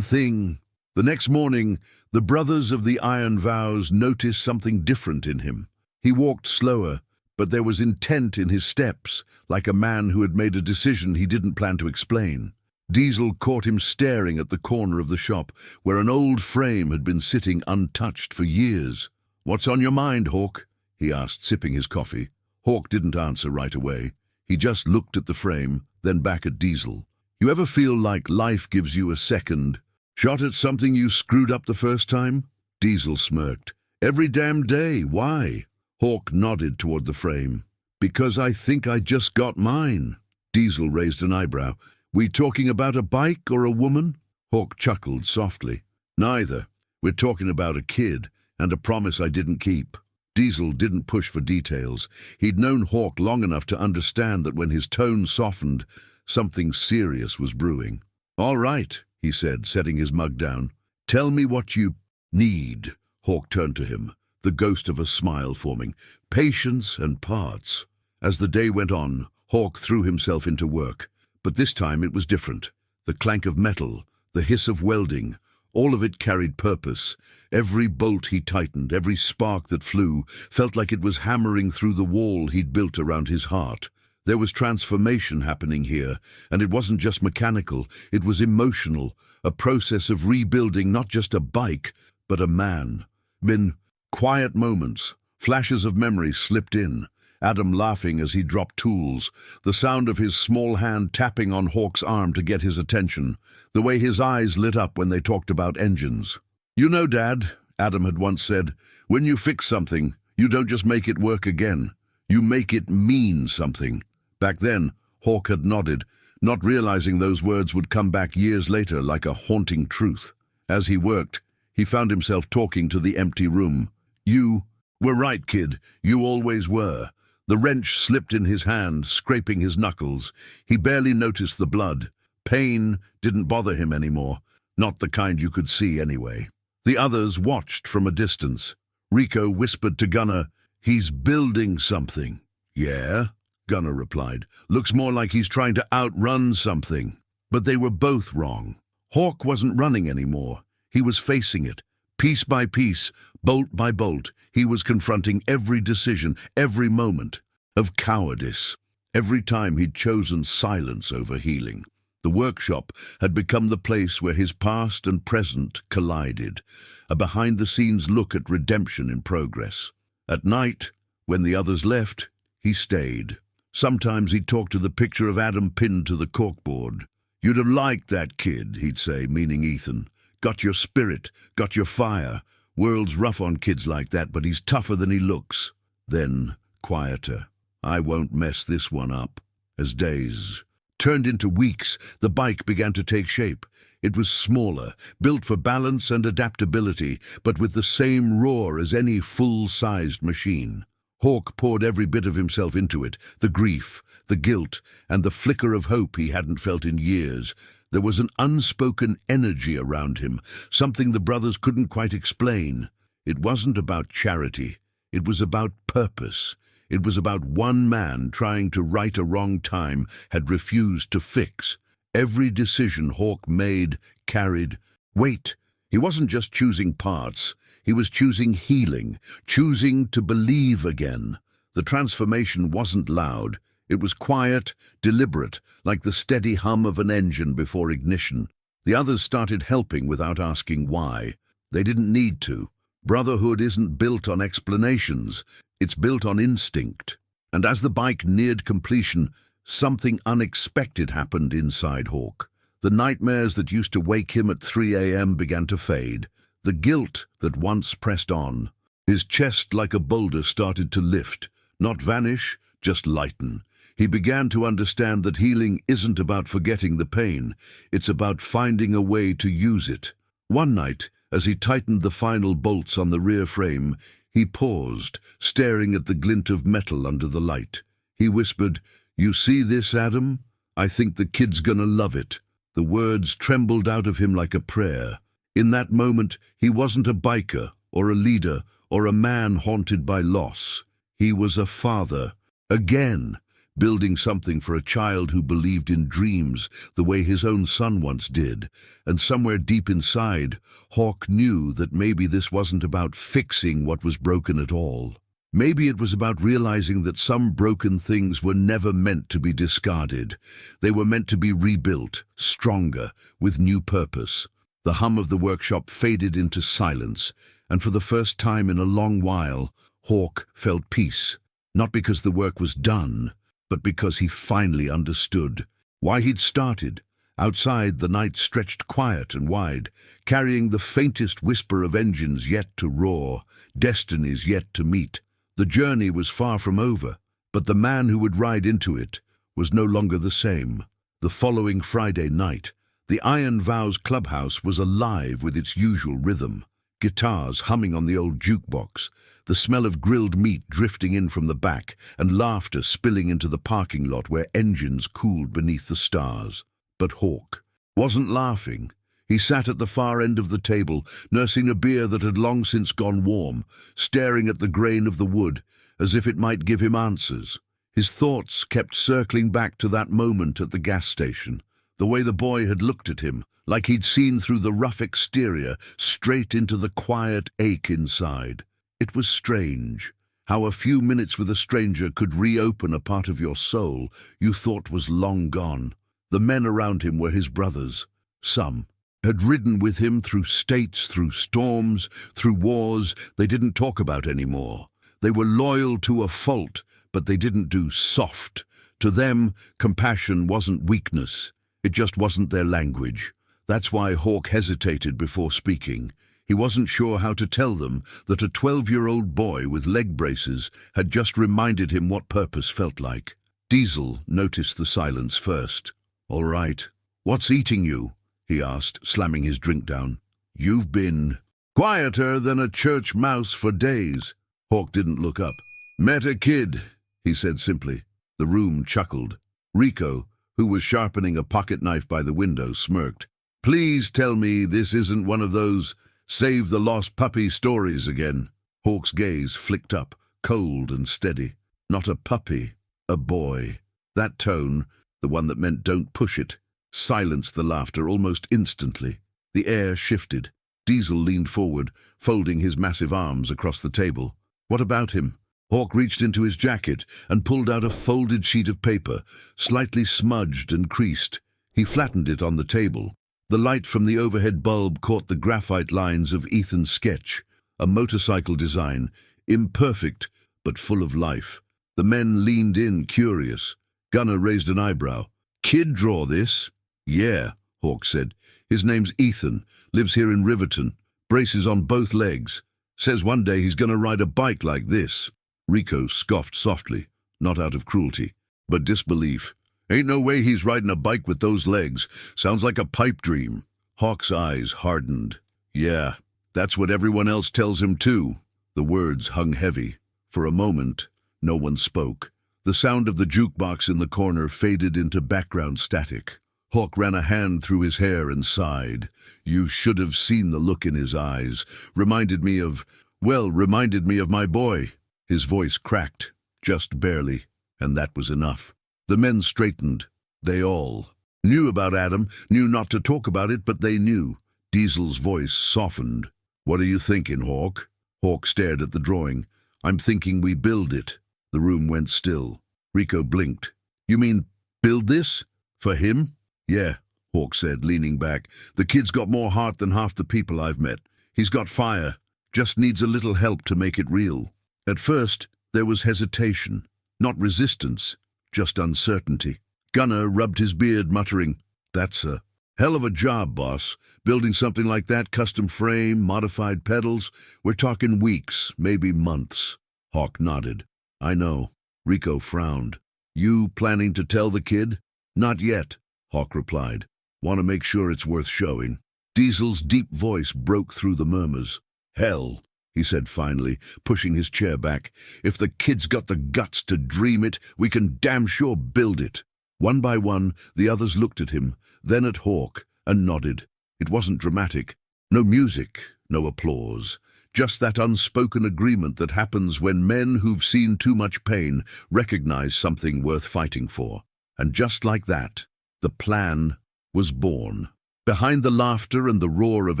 thing." The next morning, the brothers of the Iron Vows noticed something different in him. He walked slower, but there was intent in his steps, like a man who had made a decision he didn't plan to explain. Diesel caught him staring at the corner of the shop, where an old frame had been sitting untouched for years. "What's on your mind, Hawk?" he asked, sipping his coffee. Hawk didn't answer right away. He just looked at the frame, then back at Diesel. "You ever feel like life gives you a second shot at something you screwed up the first time?" Diesel smirked. "Every damn day. Why?" Hawk nodded toward the frame. "Because I think I just got mine." Diesel raised an eyebrow. "We talking about a bike or a woman?" Hawk chuckled softly. "Neither. We're talking about a kid, and a promise I didn't keep." Diesel didn't push for details. He'd known Hawk long enough to understand that when his tone softened, something serious was brewing. "All right," he said, setting his mug down. "Tell me what you need." Hawk turned to him, the ghost of a smile forming. "Patience and parts." As the day went on, Hawk threw himself into work. But this time it was different. The clank of metal, the hiss of welding, all of it carried purpose. Every bolt he tightened, every spark that flew, felt like it was hammering through the wall he'd built around his heart. There was transformation happening here, and it wasn't just mechanical, it was emotional, a process of rebuilding not just a bike, but a man. In quiet moments, flashes of memory slipped in. Adam laughing as he dropped tools, the sound of his small hand tapping on Hawk's arm to get his attention, the way his eyes lit up when they talked about engines. "You know, Dad," Adam had once said, "when you fix something, you don't just make it work again. You make it mean something." Back then, Hawk had nodded, not realizing those words would come back years later like a haunting truth. As he worked, he found himself talking to the empty room. "You were right, kid. You always were." The wrench slipped in his hand, scraping his knuckles. He barely noticed the blood. Pain didn't bother him anymore, not the kind you could see anyway. The others watched from a distance. Rico whispered to Gunnar, "He's building something." "Yeah," Gunnar replied. "Looks more like he's trying to outrun something." But they were both wrong. Hawk wasn't running anymore. He was facing it. Piece by piece, bolt by bolt, he was confronting every decision, every moment of cowardice. Every time he'd chosen silence over healing. The workshop had become the place where his past and present collided, a behind-the-scenes look at redemption in progress. At night, when the others left, he stayed. Sometimes he'd talk to the picture of Adam pinned to the corkboard. "You'd have liked that kid," he'd say, meaning Ethan. "Got your spirit, got your fire. World's rough on kids like that, but he's tougher than he looks." Then, quieter, "I won't mess this one up." As days turned into weeks, the bike began to take shape. It was smaller, built for balance and adaptability, but with the same roar as any full-sized machine. Hawk poured every bit of himself into it, the grief, the guilt, and the flicker of hope he hadn't felt in years. There was an unspoken energy around him, something the brothers couldn't quite explain. It wasn't about charity. It was about purpose. It was about one man trying to right a wrong time had refused to fix. Every decision Hawk made carried weight. He wasn't just choosing parts. He was choosing healing, choosing to believe again. The transformation wasn't loud. It was quiet, deliberate, like the steady hum of an engine before ignition. The others started helping without asking why. They didn't need to. Brotherhood isn't built on explanations, it's built on instinct. And as the bike neared completion, something unexpected happened inside Hawk. The nightmares that used to wake him at 3 a.m. began to fade. The guilt that once pressed on. His chest, like a boulder, started to lift, not vanish, just lighten. He began to understand that healing isn't about forgetting the pain, it's about finding a way to use it. One night, as he tightened the final bolts on the rear frame, he paused, staring at the glint of metal under the light. He whispered, "You see this, Adam? I think the kid's gonna love it." The words trembled out of him like a prayer. In that moment, he wasn't a biker, or a leader, or a man haunted by loss. He was a father, again, building something for a child who believed in dreams the way his own son once did. And somewhere deep inside, Hawk knew that maybe this wasn't about fixing what was broken at all. Maybe it was about realizing that some broken things were never meant to be discarded. They were meant to be rebuilt, stronger, with new purpose. The hum of the workshop faded into silence, and for the first time in a long while, Hawk felt peace. Not because the work was done, but because he finally understood why he'd started. Outside, the night stretched quiet and wide, carrying the faintest whisper of engines yet to roar, destinies yet to meet. The journey was far from over, but the man who would ride into it was no longer the same. The following Friday night, the Iron Vows clubhouse was alive with its usual rhythm. Guitars humming on the old jukebox, the smell of grilled meat drifting in from the back, and laughter spilling into the parking lot where engines cooled beneath the stars. But Hawk wasn't laughing. He sat at the far end of the table, nursing a beer that had long since gone warm, staring at the grain of the wood, as if it might give him answers. His thoughts kept circling back to that moment at the gas station, the way the boy had looked at him, like he'd seen through the rough exterior, straight into the quiet ache inside. It was strange, how a few minutes with a stranger could reopen a part of your soul you thought was long gone. The men around him were his brothers. Some had ridden with him through states, through storms, through wars they didn't talk about anymore. They were loyal to a fault, but they didn't do soft. To them, compassion wasn't weakness. It just wasn't their language. That's why Hawk hesitated before speaking. He wasn't sure how to tell them that a 12-year-old boy with leg braces had just reminded him what purpose felt like. Diesel noticed the silence first. "All right. What's eating you?" he asked, slamming his drink down. "You've been quieter than a church mouse for days." Hawk didn't look up. "Met a kid," he said simply. The room chuckled. Rico, who was sharpening a pocket knife by the window, smirked. "Please tell me this isn't one of those save the lost puppy stories again." Hawk's gaze flicked up, cold and steady. Not a puppy, a boy. That tone, the one that meant don't push it, silenced the laughter almost instantly. The air shifted. Diesel leaned forward, folding his massive arms across the table. "What about him?" Hawk reached into his jacket and pulled out a folded sheet of paper, slightly smudged and creased. He flattened it on the table. The light from the overhead bulb caught the graphite lines of Ethan's sketch, a motorcycle design, imperfect but full of life. The men leaned in, curious. Gunnar raised an eyebrow. "Kid draw this?" "Yeah," Hawk said. "His name's Ethan, lives here in Riverton, braces on both legs. Says one day he's gonna ride a bike like this." Rico scoffed softly, not out of cruelty, but disbelief. "Ain't no way he's riding a bike with those legs. Sounds like a pipe dream." Hawk's eyes hardened. "Yeah, that's what everyone else tells him too." The words hung heavy. For a moment, no one spoke. The sound of the jukebox in the corner faded into background static. Hawk ran a hand through his hair and sighed. "You should have seen the look in his eyes. Reminded me of my boy." His voice cracked, just barely, and that was enough. The men straightened. They all knew about Adam, knew not to talk about it, but they knew. Diesel's voice softened. "What are you thinking, Hawk?" Hawk stared at the drawing. "I'm thinking we build it." The room went still. Rico blinked. You mean build this? For him? Yeah, Hawk said, leaning back. The kid's got more heart than half the people I've met. He's got fire, just needs a little help to make it real. At first, there was hesitation, not resistance, just uncertainty. Gunnar rubbed his beard, muttering, "That's a hell of a job, boss. Building something like that, custom frame, modified pedals, we're talking weeks, maybe months." Hawk nodded. "I know." Rico frowned. "You planning to tell the kid?" "Not yet," Hawk replied. "Want to make sure it's worth showing." Diesel's deep voice broke through the murmurs. "Hell," he said finally, pushing his chair back. "If the kid's got the guts to dream it, we can damn sure build it." One by one, the others looked at him, then at Hawk, and nodded. It wasn't dramatic. No music, no applause. Just that unspoken agreement that happens when men who've seen too much pain recognize something worth fighting for. And just like that, the plan was born. Behind the laughter and the roar of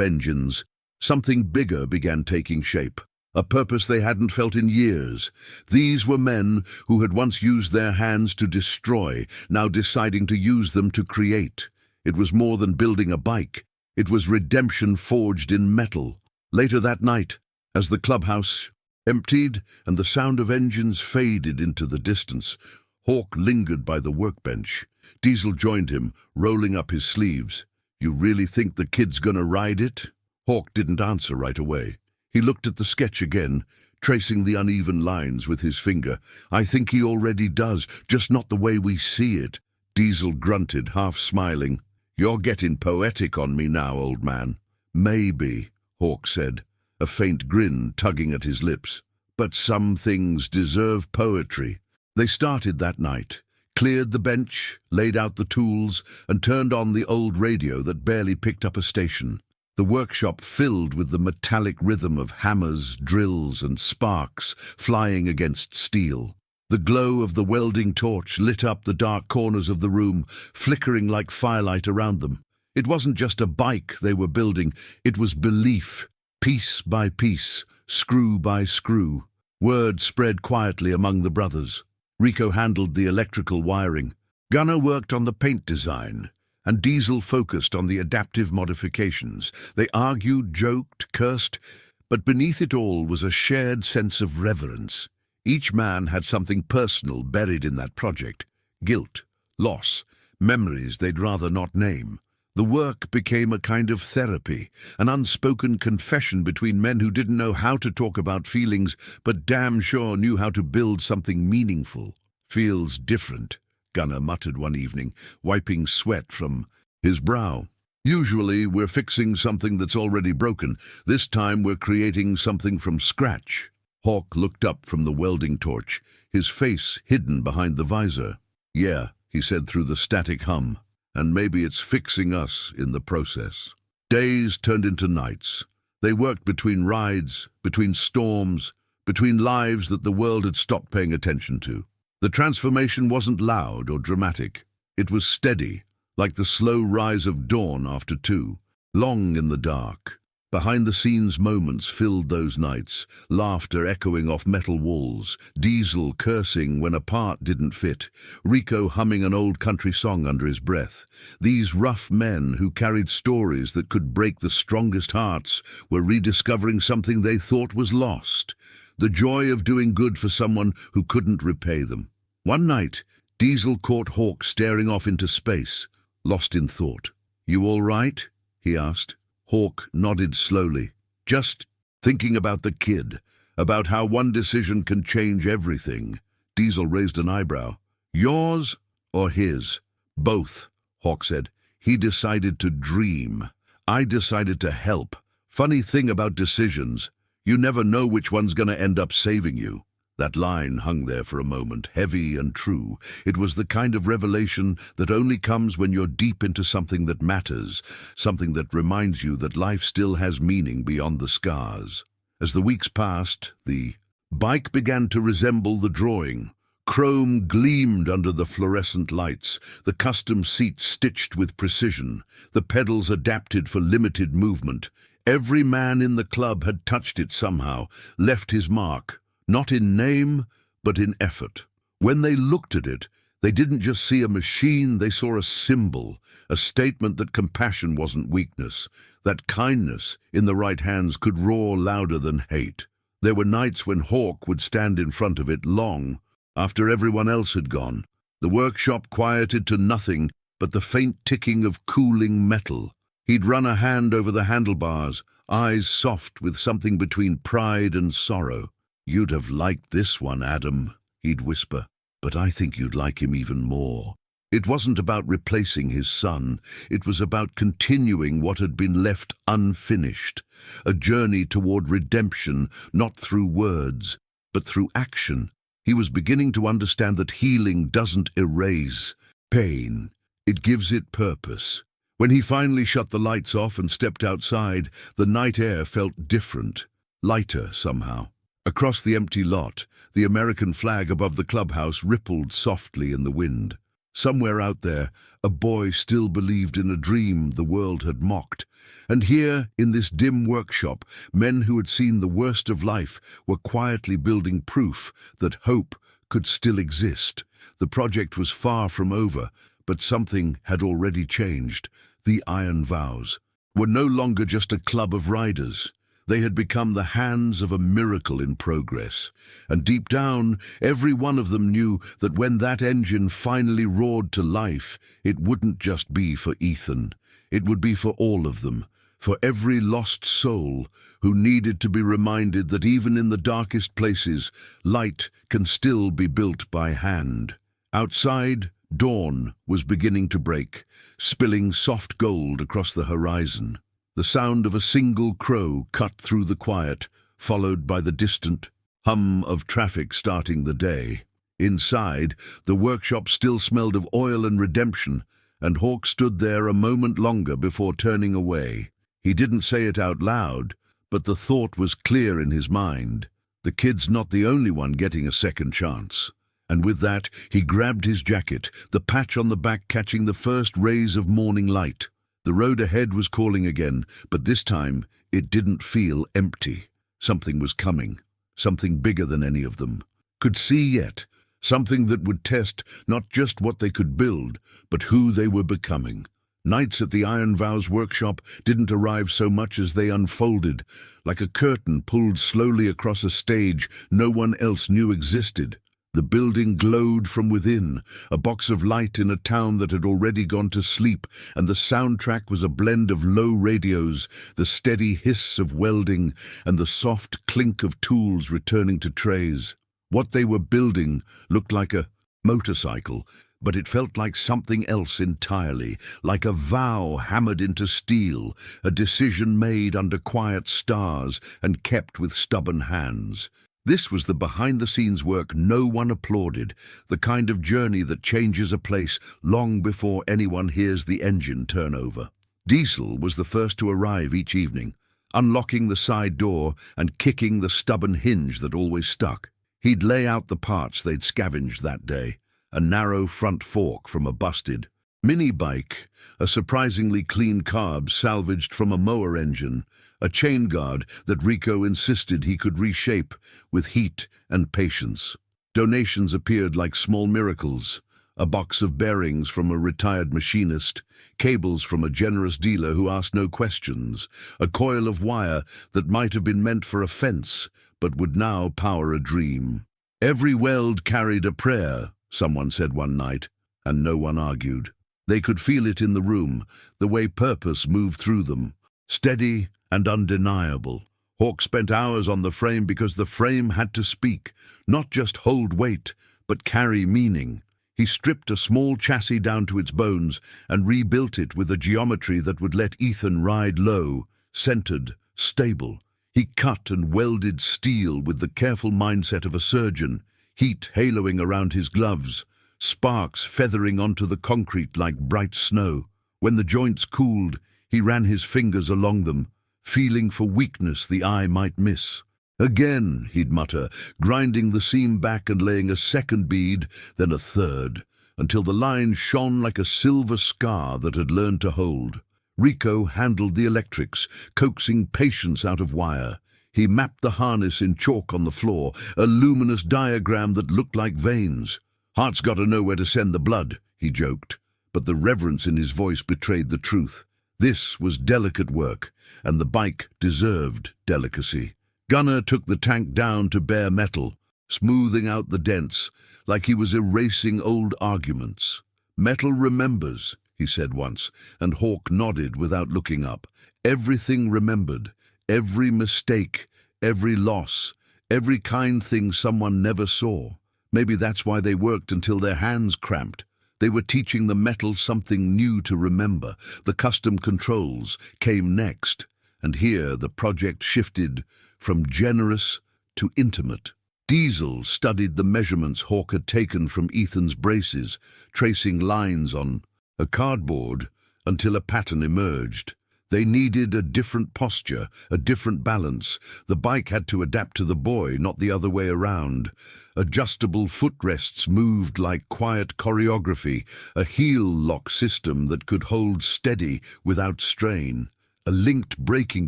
engines, something bigger began taking shape. A purpose they hadn't felt in years. These were men who had once used their hands to destroy, now deciding to use them to create. It was more than building a bike. It was redemption forged in metal. Later that night, as the clubhouse emptied and the sound of engines faded into the distance, Hawk lingered by the workbench. Diesel joined him, rolling up his sleeves. "You really think the kid's gonna ride it?" Hawk didn't answer right away. He looked at the sketch again, tracing the uneven lines with his finger. "I think he already does, just not the way we see it." Diesel grunted, half smiling. "You're getting poetic on me now, old man." "Maybe," Hawk said, a faint grin tugging at his lips. "But some things deserve poetry." They started that night, cleared the bench, laid out the tools, and turned on the old radio that barely picked up a station. The workshop filled with the metallic rhythm of hammers, drills, and sparks flying against steel. The glow of the welding torch lit up the dark corners of the room, flickering like firelight around them. It wasn't just a bike they were building, it was belief, piece by piece, screw by screw. Word spread quietly among the brothers. Rico handled the electrical wiring. Gunnar worked on the paint design, and Diesel focused on the adaptive modifications. They argued, joked, cursed, but beneath it all was a shared sense of reverence. Each man had something personal buried in that project. Guilt, loss, memories they'd rather not name. The work became a kind of therapy, an unspoken confession between men who didn't know how to talk about feelings, but damn sure knew how to build something meaningful. "Feels different," Gunnar muttered one evening, wiping sweat from his brow. "Usually we're fixing something that's already broken. This time we're creating something from scratch." Hawk looked up from the welding torch, his face hidden behind the visor. "Yeah," he said through the static hum, "and maybe it's fixing us in the process." Days turned into nights. They worked between rides, between storms, between lives that the world had stopped paying attention to. The transformation wasn't loud or dramatic. It was steady, like the slow rise of dawn after 2, long in the dark. Behind-the-scenes moments filled those nights, laughter echoing off metal walls, Diesel cursing when a part didn't fit, Rico humming an old country song under his breath. These rough men who carried stories that could break the strongest hearts were rediscovering something they thought was lost, the joy of doing good for someone who couldn't repay them. One night, Diesel caught Hawk staring off into space, lost in thought. "You all right?" he asked. Hawk nodded slowly. "Just thinking about the kid, about how one decision can change everything." Diesel raised an eyebrow. "Yours or his?" "Both," Hawk said. "He decided to dream. I decided to help. Funny thing about decisions, you never know which one's gonna end up saving you." That line hung there for a moment, heavy and true. It was the kind of revelation that only comes when you're deep into something that matters, something that reminds you that life still has meaning beyond the scars. As the weeks passed, the bike began to resemble the drawing. Chrome gleamed under the fluorescent lights, the custom seat stitched with precision, the pedals adapted for limited movement. Every man in the club had touched it somehow, left his mark. Not in name, but in effort. When they looked at it, They didn't just see a machine, they saw a symbol, a statement that compassion wasn't weakness, that kindness in the right hands could roar louder than hate. There were nights when Hawk would stand in front of it long after everyone else had gone, the workshop quieted to nothing but the faint ticking of cooling metal. He'd run a hand over the handlebars, eyes soft with something between pride and sorrow. "You'd have liked this one, Adam," he'd whisper, "but I think you'd like him even more." It wasn't about replacing his son, it was about continuing what had been left unfinished, a journey toward redemption, not through words, but through action. He was beginning to understand that healing doesn't erase pain, it gives it purpose. When he finally shut the lights off and stepped outside, the night air felt different, lighter somehow. Across the empty lot, the American flag above the clubhouse rippled softly in the wind. Somewhere out there, a boy still believed in a dream the world had mocked. And here, in this dim workshop, men who had seen the worst of life were quietly building proof that hope could still exist. The project was far from over, but something had already changed. The Iron Vows were no longer just a club of riders. They had become the hands of a miracle in progress. And deep down, every one of them knew that when that engine finally roared to life, it wouldn't just be for Ethan. It would be for all of them, for every lost soul who needed to be reminded that even in the darkest places, light can still be built by hand. Outside, dawn was beginning to break, spilling soft gold across the horizon. The sound of a single crow cut through the quiet, followed by the distant hum of traffic starting the day. Inside, the workshop still smelled of oil and redemption, and Hawk stood there a moment longer before turning away. He didn't say it out loud, but the thought was clear in his mind. The kid's not the only one getting a second chance. And with that, he grabbed his jacket, the patch on the back catching the first rays of morning light. The road ahead was calling again, but this time it didn't feel empty. Something was coming, something bigger than any of them could see yet, something that would test not just what they could build, but who they were becoming. Nights at the Iron Vows workshop didn't arrive so much as they unfolded, like a curtain pulled slowly across a stage no one else knew existed. The building glowed from within, a box of light in a town that had already gone to sleep, and the soundtrack was a blend of low radios, the steady hiss of welding, and the soft clink of tools returning to trays. What they were building looked like a motorcycle, but it felt like something else entirely, like a vow hammered into steel, a decision made under quiet stars and kept with stubborn hands. This was the behind-the-scenes work no one applauded, the kind of journey that changes a place long before anyone hears the engine turn over. Diesel was the first to arrive each evening, unlocking the side door and kicking the stubborn hinge that always stuck. He'd lay out the parts they'd scavenged that day, a narrow front fork from a busted mini bike, a surprisingly clean carb salvaged from a mower engine, a chain guard that Rico insisted he could reshape with heat and patience. Donations appeared like small miracles, a box of bearings from a retired machinist, cables from a generous dealer who asked no questions, a coil of wire that might have been meant for a fence but would now power a dream. Every weld carried a prayer, someone said one night, and no one argued. They could feel it in the room, the way purpose moved through them, steady and undeniable. Hawk spent hours on the frame because the frame had to speak, not just hold weight, but carry meaning. He stripped a small chassis down to its bones and rebuilt it with a geometry that would let Ethan ride low, centered, stable. He cut and welded steel with the careful mindset of a surgeon, heat haloing around his gloves, sparks feathering onto the concrete like bright snow. When the joints cooled, he ran his fingers along them, feeling for weakness the eye might miss. Again, he'd mutter, grinding the seam back and laying a second bead, then a third, until the line shone like a silver scar that had learned to hold. Rico handled the electrics, coaxing patience out of wire. He mapped the harness in chalk on the floor, a luminous diagram that looked like veins. Heart's got to know where to send the blood, he joked, but the reverence in his voice betrayed the truth. This was delicate work, and the bike deserved delicacy. Gunner took the tank down to bare metal, smoothing out the dents, like he was erasing old arguments. "Metal remembers," he said once, and Hawk nodded without looking up. Everything remembered, every mistake, every loss, every kind thing someone never saw. Maybe that's why they worked until their hands cramped. They were teaching the metal something new to remember. The custom controls came next, and here the project shifted from generous to intimate. Diesel studied the measurements Hawk had taken from Ethan's braces, tracing lines on a cardboard until a pattern emerged. They needed a different posture, a different balance. The bike had to adapt to the boy, not the other way around. Adjustable footrests moved like quiet choreography, a heel lock system that could hold steady without strain, a linked braking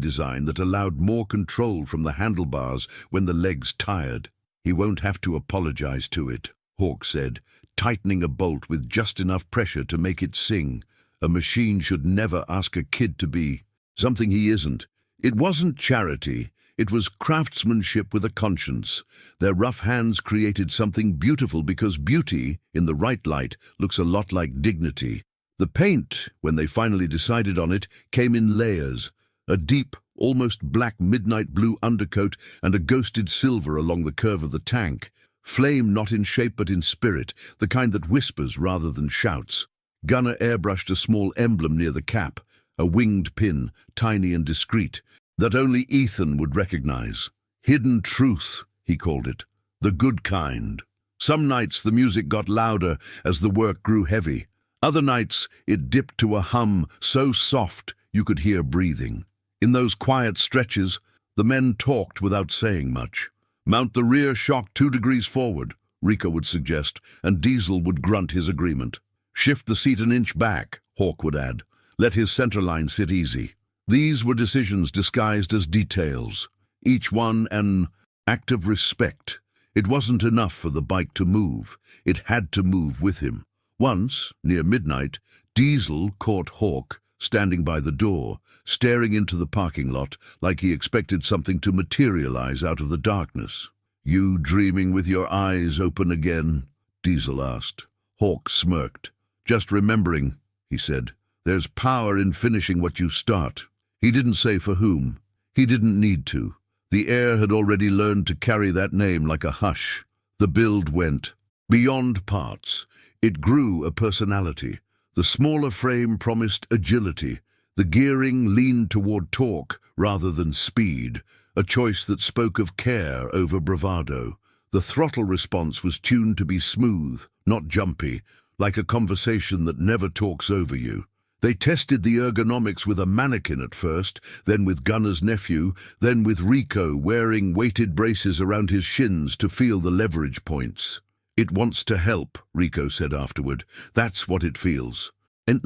design that allowed more control from the handlebars when the legs tired. "He won't have to apologize to it," Hawk said, tightening a bolt with just enough pressure to make it sing. A machine should never ask a kid to be something he isn't. It wasn't charity. It was craftsmanship with a conscience. Their rough hands created something beautiful because beauty, in the right light, looks a lot like dignity. The paint, when they finally decided on it, came in layers. A deep, almost black midnight blue undercoat and a ghosted silver along the curve of the tank. Flame not in shape but in spirit, the kind that whispers rather than shouts. Gunner airbrushed a small emblem near the cap, a winged pin, tiny and discreet, that only Ethan would recognize. Hidden truth, he called it. The good kind. Some nights the music got louder as the work grew heavy. Other nights it dipped to a hum so soft you could hear breathing. In those quiet stretches, the men talked without saying much. "Mount the rear shock 2 degrees forward," Rico would suggest, and Diesel would grunt his agreement. "Shift the seat an inch back," Hawk would add. "Let his centerline sit easy." These were decisions disguised as details, each one an act of respect. It wasn't enough for the bike to move. It had to move with him. Once, near midnight, Diesel caught Hawk standing by the door, staring into the parking lot like he expected something to materialize out of the darkness. "You dreaming with your eyes open again?" Diesel asked. Hawk smirked. "Just remembering," he said. "There's power in finishing what you start." He didn't say for whom. He didn't need to. The air had already learned to carry that name like a hush. The build went beyond parts. It grew a personality. The smaller frame promised agility. The gearing leaned toward torque rather than speed, a choice that spoke of care over bravado. The throttle response was tuned to be smooth, not jumpy, like a conversation that never talks over you. They tested the ergonomics with a mannequin at first, then with Gunner's nephew, then with Rico wearing weighted braces around his shins to feel the leverage points. "It wants to help," Rico said afterward. "That's what it feels." And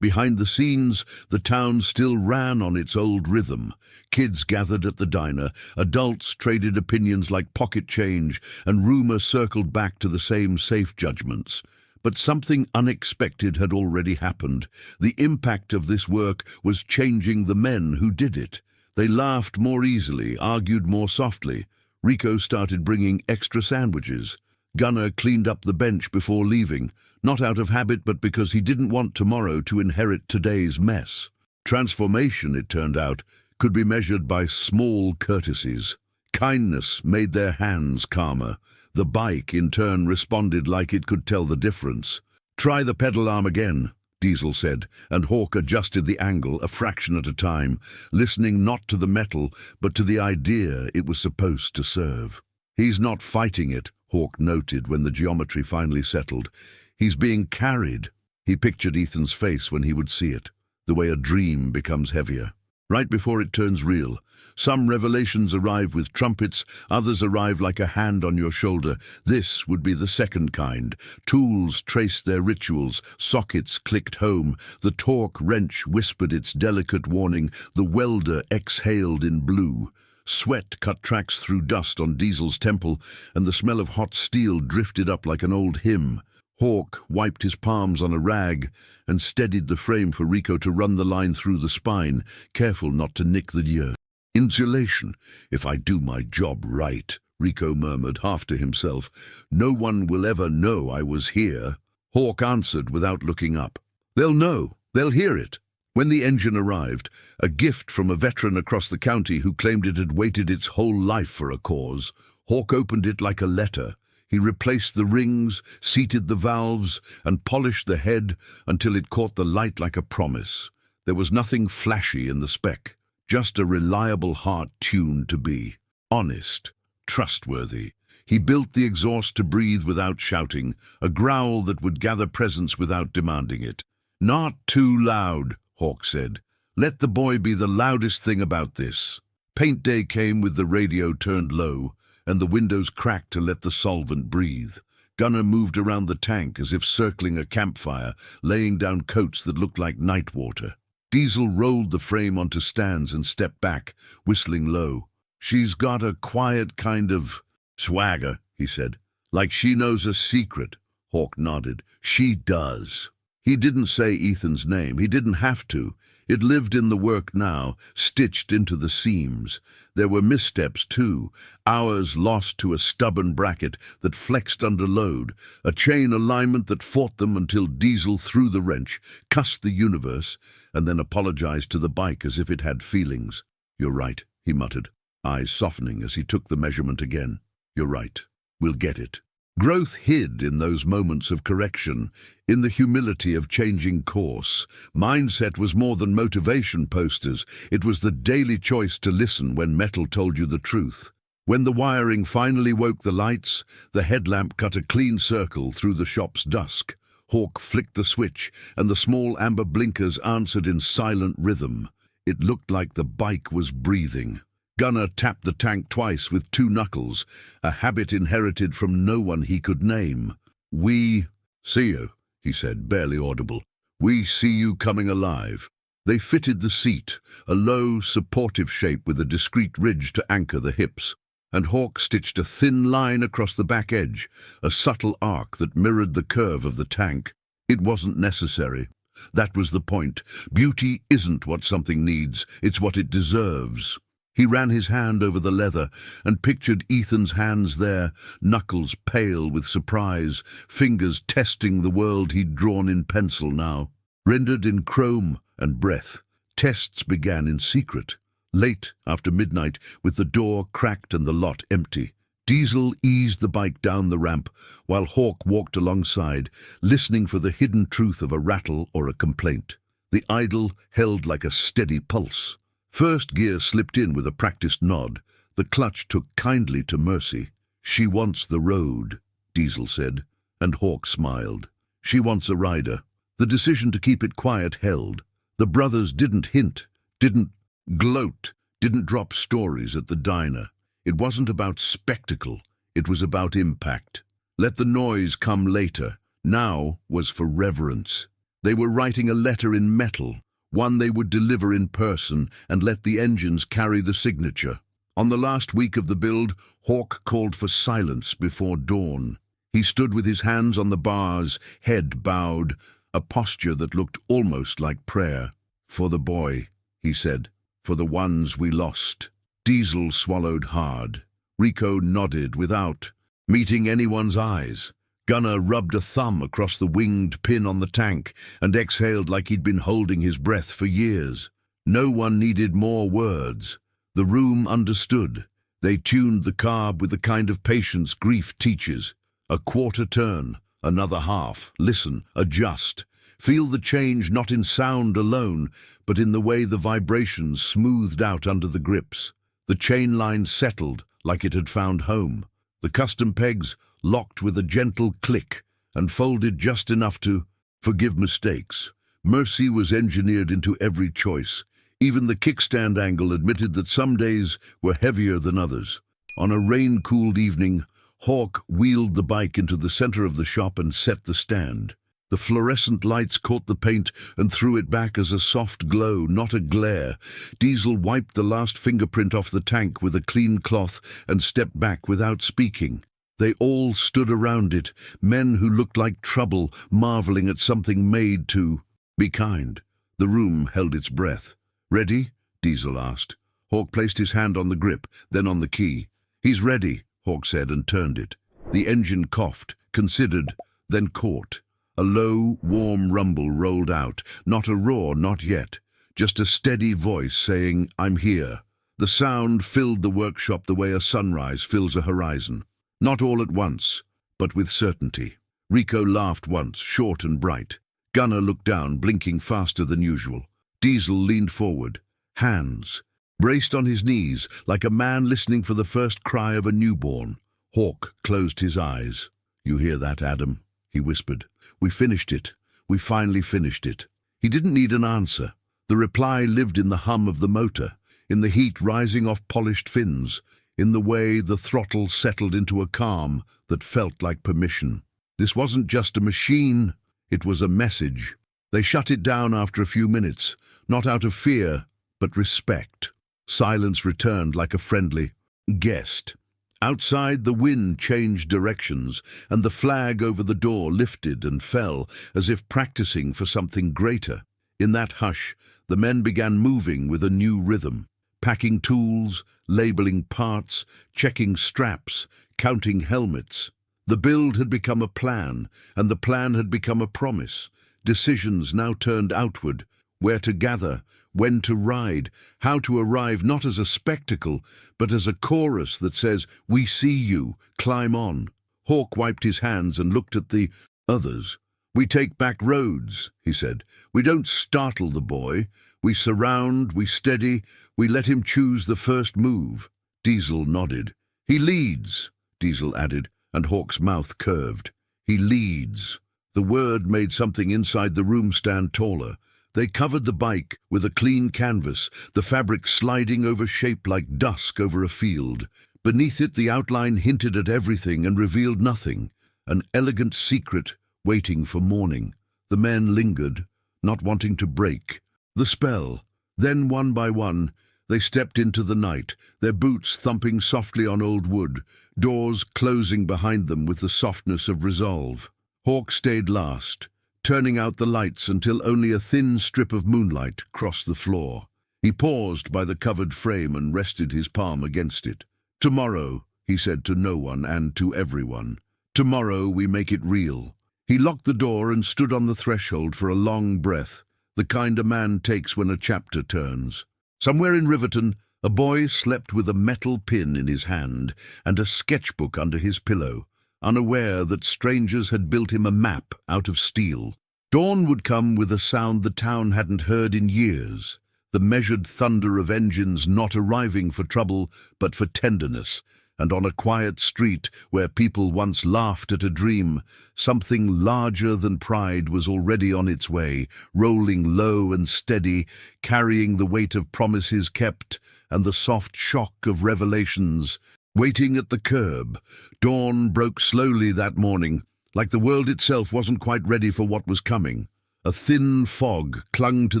behind the scenes, the town still ran on its old rhythm. Kids gathered at the diner, adults traded opinions like pocket change, and rumor circled back to the same safe judgments. But something unexpected had already happened. The impact of this work was changing the men who did it. They laughed more easily, argued more softly. Rico started bringing extra sandwiches. Gunner cleaned up the bench before leaving, not out of habit but because he didn't want tomorrow to inherit today's mess. Transformation, it turned out, could be measured by small courtesies. Kindness made their hands calmer. The bike, in turn, responded like it could tell the difference. "Try the pedal arm again," Diesel said, and Hawk adjusted the angle a fraction at a time, listening not to the metal, but to the idea it was supposed to serve. "He's not fighting it," Hawk noted when the geometry finally settled. "He's being carried." He pictured Ethan's face when he would see it, the way a dream becomes heavier. Right before it turns real. Some revelations arrive with trumpets, others arrive like a hand on your shoulder. This would be the second kind. Tools traced their rituals, sockets clicked home, the torque wrench whispered its delicate warning, the welder exhaled in blue. Sweat cut tracks through dust on Diesel's temple, and the smell of hot steel drifted up like an old hymn. Hawk wiped his palms on a rag and steadied the frame for Rico to run the line through the spine, careful not to nick the ear. "Insulation, if I do my job right," Rico murmured, half to himself. "No one will ever know I was here." Hawk answered without looking up. "They'll know. They'll hear it." When the engine arrived, a gift from a veteran across the county who claimed it had waited its whole life for a cause, Hawk opened it like a letter. He replaced the rings, seated the valves, and polished the head until it caught the light like a promise. There was nothing flashy in the spec, just a reliable heart tuned to be honest, trustworthy. He built the exhaust to breathe without shouting, a growl that would gather presence without demanding it. "Not too loud," Hawk said. "Let the boy be the loudest thing about this." Paint day came with the radio turned low, and the windows cracked to let the solvent breathe. Gunner moved around the tank as if circling a campfire, laying down coats that looked like night water. Diesel rolled the frame onto stands and stepped back, whistling low. "She's got a quiet kind of swagger," he said. "Like she knows a secret." Hawk nodded. "She does." He didn't say Ethan's name. He didn't have to. It lived in the work now, stitched into the seams. There were missteps, too, hours lost to a stubborn bracket that flexed under load, a chain alignment that fought them until Diesel threw the wrench, cussed the universe, and then apologized to the bike as if it had feelings. "You're right," he muttered, eyes softening as he took the measurement again. "You're right. We'll get it." Growth hid in those moments of correction, in the humility of changing course. Mindset was more than motivation posters. It was the daily choice to listen when metal told you the truth. When the wiring finally woke the lights, the headlamp cut a clean circle through the shop's dusk. Hawk flicked the switch, and the small amber blinkers answered in silent rhythm. It looked like the bike was breathing. Gunner tapped the tank twice with 2 knuckles, a habit inherited from no one he could name. "We see you," he said, barely audible. "We see you coming alive." They fitted the seat, a low, supportive shape with a discreet ridge to anchor the hips, and Hawk stitched a thin line across the back edge, a subtle arc that mirrored the curve of the tank. It wasn't necessary. That was the point. Beauty isn't what something needs, it's what it deserves. He ran his hand over the leather and pictured Ethan's hands there, knuckles pale with surprise, fingers testing the world he'd drawn in pencil now. Rendered in chrome and breath, tests began in secret. Late after midnight, with the door cracked and the lot empty, Diesel eased the bike down the ramp while Hawk walked alongside, listening for the hidden truth of a rattle or a complaint. The idle held like a steady pulse. First gear slipped in with a practiced nod. The clutch took kindly to Mercy. "She wants the road," Diesel said, and Hawk smiled. "She wants a rider." The decision to keep it quiet held. The brothers didn't hint, didn't gloat, didn't drop stories at the diner. It wasn't about spectacle, it was about impact. Let the noise come later. Now was for reverence. They were writing a letter in metal, one they would deliver in person and let the engines carry the signature. On the last week of the build, Hawk called for silence before dawn. He stood with his hands on the bars, head bowed, a posture that looked almost like prayer. "For the boy," he said, "for the ones we lost." Diesel swallowed hard. Rico nodded without meeting anyone's eyes. Gunner rubbed a thumb across the winged pin on the tank and exhaled like he'd been holding his breath for years. No one needed more words. The room understood. They tuned the carb with the kind of patience grief teaches. A quarter turn, another half. Listen, adjust. Feel the change not in sound alone, but in the way the vibrations smoothed out under the grips. The chain line settled like it had found home. The custom pegs locked with a gentle click and folded just enough to forgive mistakes. Mercy was engineered into every choice. Even the kickstand angle admitted that some days were heavier than others. On a rain-cooled evening, Hawk wheeled the bike into the center of the shop and set the stand. The fluorescent lights caught the paint and threw it back as a soft glow, not a glare. Diesel wiped the last fingerprint off the tank with a clean cloth and stepped back without speaking. They all stood around it, men who looked like trouble, marveling at something made to be kind. The room held its breath. "Ready?" Diesel asked. Hawk placed his hand on the grip, then on the key. "He's ready," Hawk said and turned it. The engine coughed, considered, then caught. A low, warm rumble rolled out, not a roar, not yet, just a steady voice saying, "I'm here." The sound filled the workshop the way a sunrise fills a horizon. Not all at once, but with certainty. Rico laughed once, short and bright. Gunner looked down, blinking faster than usual. Diesel leaned forward, hands, braced on his knees, like a man listening for the first cry of a newborn. Hawk closed his eyes. "You hear that, Adam?" he whispered. "We finished it. We finally finished it." He didn't need an answer. The reply lived in the hum of the motor, in the heat rising off polished fins, in the way the throttle settled into a calm that felt like permission. This wasn't just a machine, it was a message. They shut it down after a few minutes, not out of fear, but respect. Silence returned like a friendly guest. Outside, the wind changed directions, and the flag over the door lifted and fell, as if practicing for something greater. In that hush, the men began moving with a new rhythm, packing tools, labeling parts, checking straps, counting helmets. The build had become a plan, and the plan had become a promise. Decisions now turned outward, where to gather, when to ride, how to arrive not as a spectacle, but as a chorus that says, "We see you, climb on." Hawk wiped his hands and looked at the others. "We take back roads," he said. "We don't startle the boy. We surround, we steady, we let him choose the first move." Diesel nodded. "He leads," Diesel added, and Hawk's mouth curved. "He leads." The word made something inside the room stand taller. They covered the bike with a clean canvas, the fabric sliding over shape like dusk over a field. Beneath it, the outline hinted at everything and revealed nothing, an elegant secret waiting for morning. The men lingered, not wanting to break the spell. Then, one by one, they stepped into the night, their boots thumping softly on old wood, doors closing behind them with the softness of resolve. Hawk stayed last, turning out the lights until only a thin strip of moonlight crossed the floor. He paused by the covered frame and rested his palm against it. "Tomorrow," he said to no one and to everyone. "Tomorrow we make it real." He locked the door and stood on the threshold for a long breath, the kind a man takes when a chapter turns. Somewhere in Riverton, a boy slept with a metal pin in his hand and a sketchbook under his pillow, unaware that strangers had built him a map out of steel. Dawn would come with a sound the town hadn't heard in years, the measured thunder of engines not arriving for trouble but for tenderness, and on a quiet street where people once laughed at a dream, something larger than pride was already on its way, rolling low and steady, carrying the weight of promises kept and the soft shock of revelations. Waiting at the curb, dawn broke slowly that morning, like the world itself wasn't quite ready for what was coming. A thin fog clung to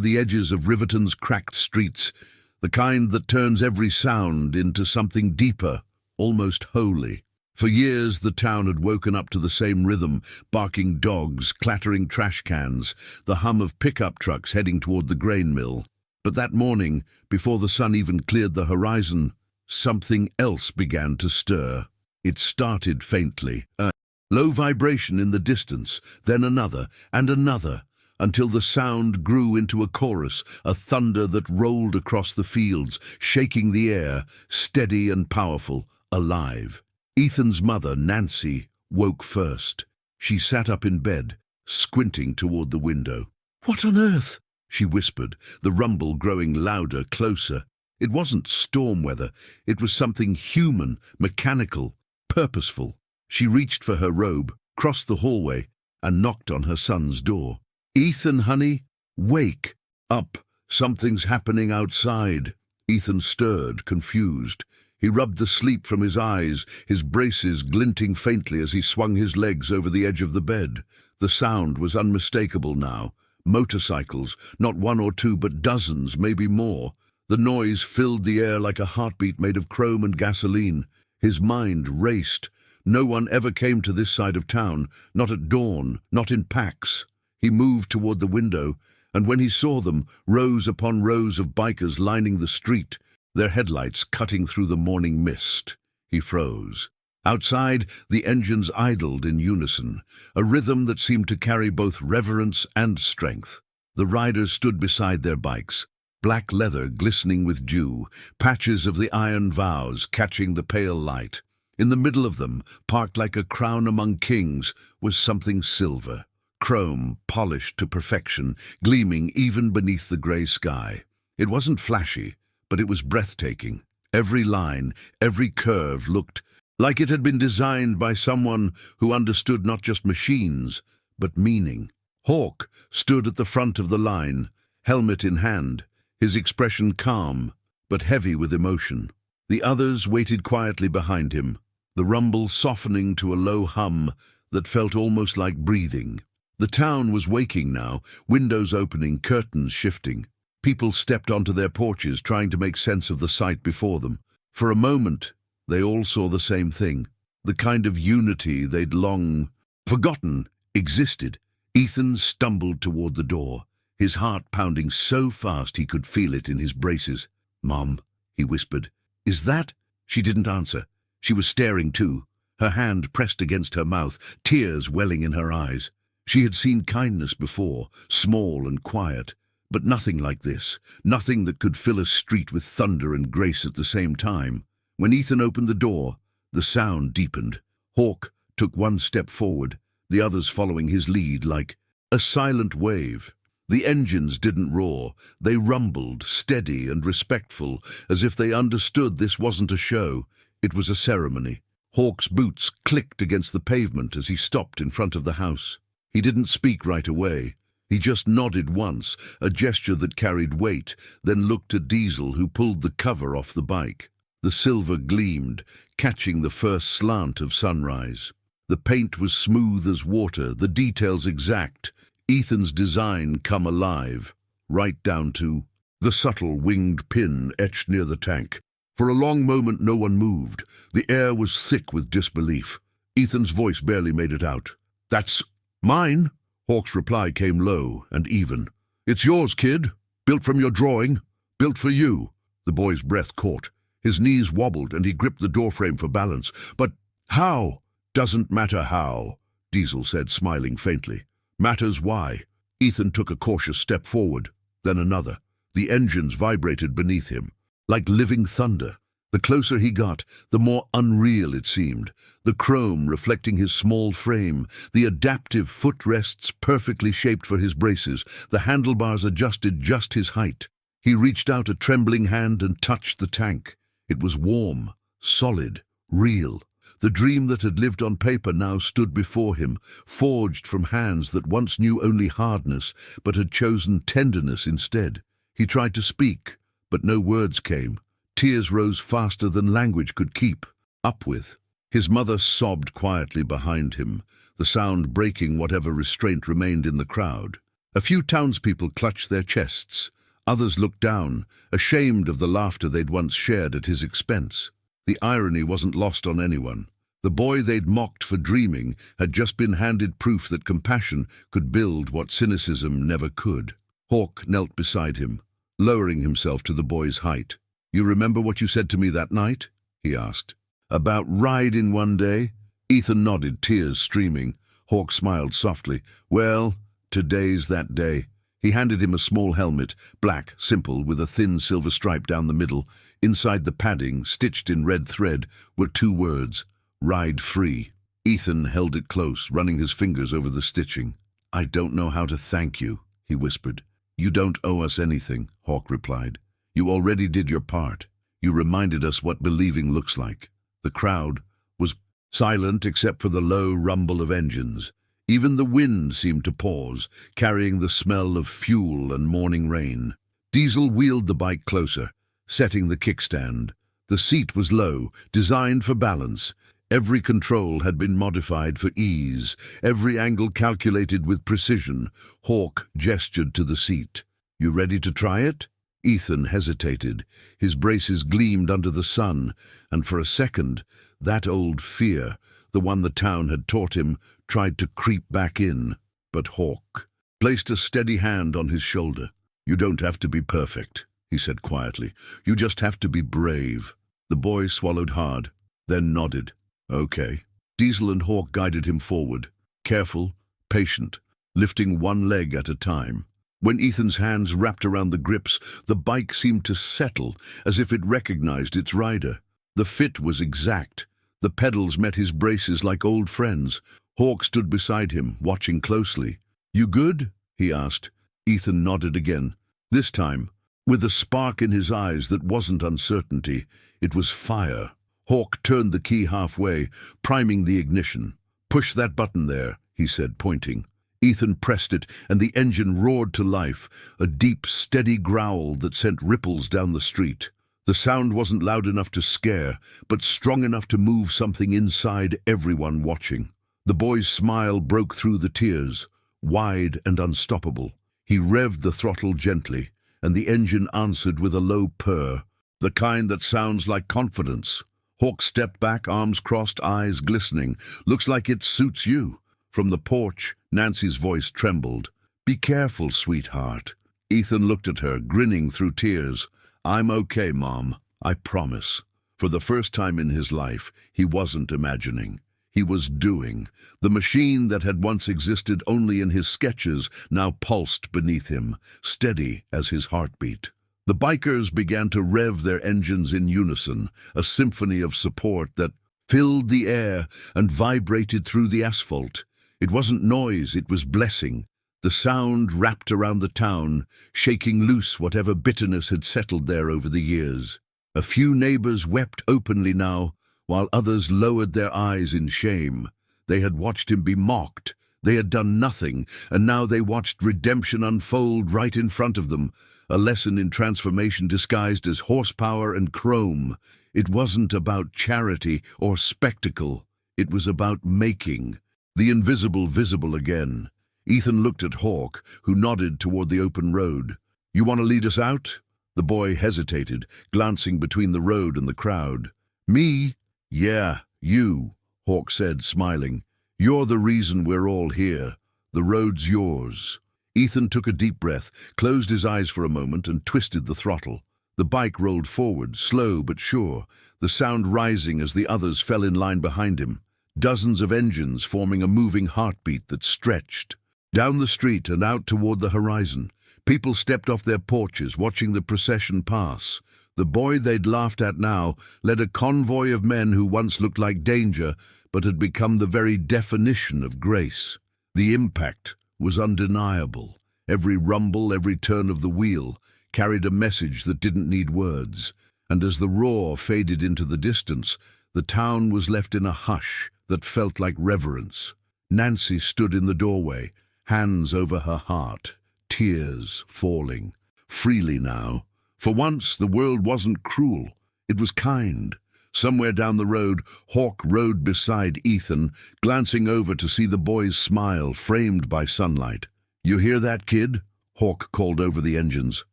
the edges of Riverton's cracked streets, the kind that turns every sound into something deeper, almost holy. For years the town had woken up to the same rhythm, barking dogs, clattering trash cans, the hum of pickup trucks heading toward the grain mill. But that morning, before the sun even cleared the horizon, something else began to stir. It started faintly, a low vibration in the distance, then another and another, until the sound grew into a chorus, a thunder that rolled across the fields, shaking the air, steady and powerful, alive. Ethan's mother, Nancy, woke first. She sat up in bed, squinting toward the window. "What on earth?" she whispered, the rumble growing louder, closer. It wasn't storm weather. It was something human, mechanical, purposeful. She reached for her robe, crossed the hallway, and knocked on her son's door. "Ethan, honey, wake up. Something's happening outside." Ethan stirred, confused. He rubbed the sleep from his eyes, his braces glinting faintly as he swung his legs over the edge of the bed. The sound was unmistakable now. Motorcycles, not one or two, but dozens, maybe more. The noise filled the air like a heartbeat made of chrome and gasoline. His mind raced. No one ever came to this side of town, not at dawn, not in packs. He moved toward the window, and when he saw them, rows upon rows of bikers lining the street, their headlights cutting through the morning mist, he froze. Outside, the engines idled in unison, a rhythm that seemed to carry both reverence and strength. The riders stood beside their bikes, black leather glistening with dew, patches of the iron vows catching the pale light. In the middle of them, parked like a crown among kings, was something silver, chrome polished to perfection, gleaming even beneath the grey sky. It wasn't flashy, but it was breathtaking. Every line, every curve looked like it had been designed by someone who understood not just machines, but meaning. Hawk stood at the front of the line, helmet in hand, his expression calm, but heavy with emotion. The others waited quietly behind him, the rumble softening to a low hum that felt almost like breathing. The town was waking now, windows opening, curtains shifting. People stepped onto their porches, trying to make sense of the sight before them. For a moment, they all saw the same thing. The kind of unity they'd long forgotten existed. Ethan stumbled toward the door, his heart pounding so fast he could feel it in his braces. "Mom," he whispered. "Is that—" She didn't answer. She was staring too, her hand pressed against her mouth, tears welling in her eyes. She had seen kindness before, small and quiet, but nothing like this, nothing that could fill a street with thunder and grace at the same time. When Ethan opened the door, the sound deepened. Hawk took one step forward, the others following his lead like a silent wave. The engines didn't roar, they rumbled, steady and respectful, as if they understood this wasn't a show, it was a ceremony. Hawk's boots clicked against the pavement as he stopped in front of the house. He didn't speak right away. He just nodded once, a gesture that carried weight, then looked at Diesel, who pulled the cover off the bike. The silver gleamed, catching the first slant of sunrise. The paint was smooth as water, the details exact, Ethan's design come alive, right down to the subtle winged pin etched near the tank. For a long moment no one moved. The air was thick with disbelief. Ethan's voice barely made it out. "That's mine?" Hawk's reply came low and even. "It's yours, kid. Built from your drawing. Built for you." The boy's breath caught. His knees wobbled and he gripped the doorframe for balance. "But how?" "Doesn't matter how," Diesel said, smiling faintly. "Matters why." Ethan took a cautious step forward, then another. The engines vibrated beneath him, like living thunder. The closer he got, the more unreal it seemed. The chrome reflecting his small frame, the adaptive footrests perfectly shaped for his braces, the handlebars adjusted just his height. He reached out a trembling hand and touched the tank. It was warm, solid, real. The dream that had lived on paper now stood before him, forged from hands that once knew only hardness, but had chosen tenderness instead. He tried to speak, but no words came. Tears rose faster than language could keep up with. His mother sobbed quietly behind him, the sound breaking whatever restraint remained in the crowd. A few townspeople clutched their chests. Others looked down, ashamed of the laughter they'd once shared at his expense. The irony wasn't lost on anyone. The boy they'd mocked for dreaming had just been handed proof that compassion could build what cynicism never could. Hawk knelt beside him, lowering himself to the boy's height. "You remember what you said to me that night?" he asked. "About riding one day?" Ethan nodded, tears streaming. Hawk smiled softly. "Well, today's that day." He handed him a small helmet, black, simple, with a thin silver stripe down the middle. Inside the padding, stitched in red thread, were two words: "Ride free." Ethan held it close, running his fingers over the stitching. "I don't know how to thank you," he whispered. "You don't owe us anything," Hawk replied. "You already did your part. You reminded us what believing looks like." The crowd was silent except for the low rumble of engines. Even the wind seemed to pause, carrying the smell of fuel and morning rain. Diesel wheeled the bike closer, setting the kickstand. The seat was low, designed for balance. Every control had been modified for ease, every angle calculated with precision. Hawk gestured to the seat. "You ready to try it?" Ethan hesitated. His braces gleamed under the sun, and for a second, that old fear, the one the town had taught him, tried to creep back in. But Hawk placed a steady hand on his shoulder. "You don't have to be perfect," he said quietly. "You just have to be brave." The boy swallowed hard, then nodded. "Okay." Diesel and Hawk guided him forward, careful, patient, lifting one leg at a time. When Ethan's hands wrapped around the grips, the bike seemed to settle, as if it recognized its rider. The fit was exact. The pedals met his braces like old friends. Hawk stood beside him, watching closely. "You good?" he asked. Ethan nodded again. This time, with a spark in his eyes that wasn't uncertainty, it was fire. Hawk turned the key halfway, priming the ignition. "Push that button there," he said, pointing. Ethan pressed it, and the engine roared to life, a deep, steady growl that sent ripples down the street. The sound wasn't loud enough to scare, but strong enough to move something inside everyone watching. The boy's smile broke through the tears, wide and unstoppable. He revved the throttle gently, and the engine answered with a low purr, the kind that sounds like confidence. Hawk stepped back, arms crossed, eyes glistening. "Looks like it suits you." From the porch, Nancy's voice trembled. "Be careful, sweetheart." Ethan looked at her, grinning through tears. "I'm okay, Mom, I promise." For the first time in his life, he wasn't imagining. He was doing. The machine that had once existed only in his sketches now pulsed beneath him, steady as his heartbeat. The bikers began to rev their engines in unison, a symphony of support that filled the air and vibrated through the asphalt. It wasn't noise, it was blessing. The sound wrapped around the town, shaking loose whatever bitterness had settled there over the years. A few neighbors wept openly now, while others lowered their eyes in shame. They had watched him be mocked. They had done nothing, and now they watched redemption unfold right in front of them, a lesson in transformation disguised as horsepower and chrome. It wasn't about charity or spectacle. It was about making the invisible visible again. Ethan looked at Hawk, who nodded toward the open road. "You want to lead us out?" The boy hesitated, glancing between the road and the crowd. "Me? Yeah, you," Hawk said, smiling. "You're the reason we're all here. The road's yours." Ethan took a deep breath, closed his eyes for a moment, and twisted the throttle. The bike rolled forward, slow but sure, the sound rising as the others fell in line behind him. Dozens of engines forming a moving heartbeat that stretched. Down the street and out toward the horizon, people stepped off their porches, watching the procession pass. The boy they'd laughed at now led a convoy of men who once looked like danger, but had become the very definition of grace. The impact was undeniable. Every rumble, every turn of the wheel carried a message that didn't need words. And as the roar faded into the distance, the town was left in a hush that felt like reverence. Nancy stood in the doorway, hands over her heart, tears falling. Freely now. For once, the world wasn't cruel. It was kind. Somewhere down the road, Hawk rode beside Ethan, glancing over to see the boy's smile framed by sunlight. "You hear that, kid?" Hawk called over the engines.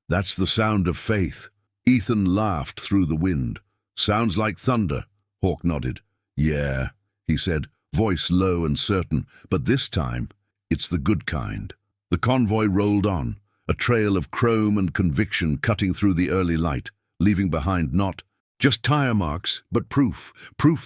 "That's the sound of faith." Ethan laughed through the wind. "Sounds like thunder." Hawk nodded. "Yeah," he said, voice low and certain, "but this time, it's the good kind." The convoy rolled on, a trail of chrome and conviction cutting through the early light, leaving behind not just tire marks, but proof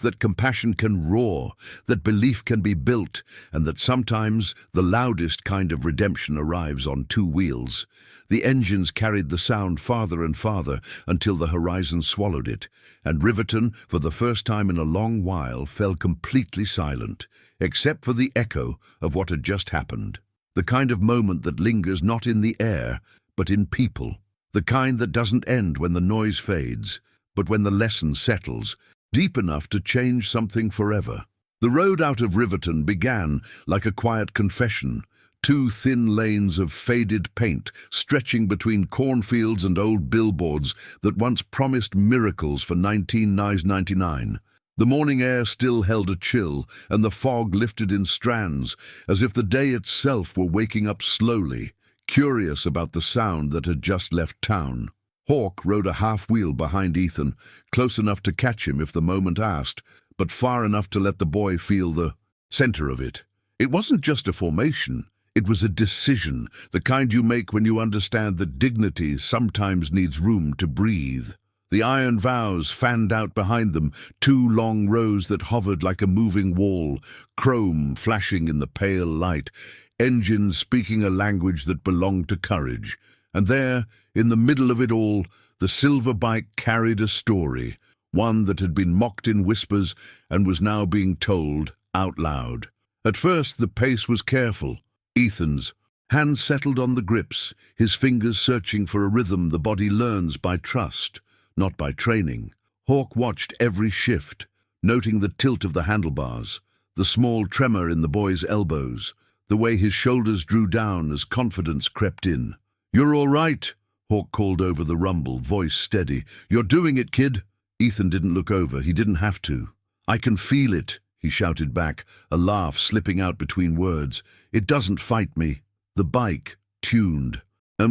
that compassion can roar, that belief can be built, and that sometimes the loudest kind of redemption arrives on two wheels. The engines carried the sound farther and farther until the horizon swallowed it, and Riverton, for the first time in a long while, fell completely silent, except for the echo of what had just happened. The kind of moment that lingers not in the air, but in people. The kind that doesn't end when the noise fades, but when the lesson settles, deep enough to change something forever. The road out of Riverton began like a quiet confession, two thin lanes of faded paint stretching between cornfields and old billboards that once promised miracles for 1999. The morning air still held a chill, and the fog lifted in strands, as if the day itself were waking up slowly, curious about the sound that had just left town. Hawk rode a half-wheel behind Ethan, close enough to catch him if the moment asked, but far enough to let the boy feel the center of it. It wasn't just a formation, it was a decision, the kind you make when you understand that dignity sometimes needs room to breathe. The iron vows fanned out behind them, two long rows that hovered like a moving wall, chrome flashing in the pale light, engines speaking a language that belonged to courage. And there, in the middle of it all, the silver bike carried a story, one that had been mocked in whispers and was now being told out loud. At first the pace was careful. Ethan's hands settled on the grips, his fingers searching for a rhythm the body learns by trust, not by training. Hawk watched every shift, noting the tilt of the handlebars, the small tremor in the boy's elbows, the way his shoulders drew down as confidence crept in. "You're all right," Hawk called over the rumble, voice steady. "You're doing it, kid." Ethan didn't look over. He didn't have to. "I can feel it," he shouted back, a laugh slipping out between words. "It doesn't fight me." The bike tuned.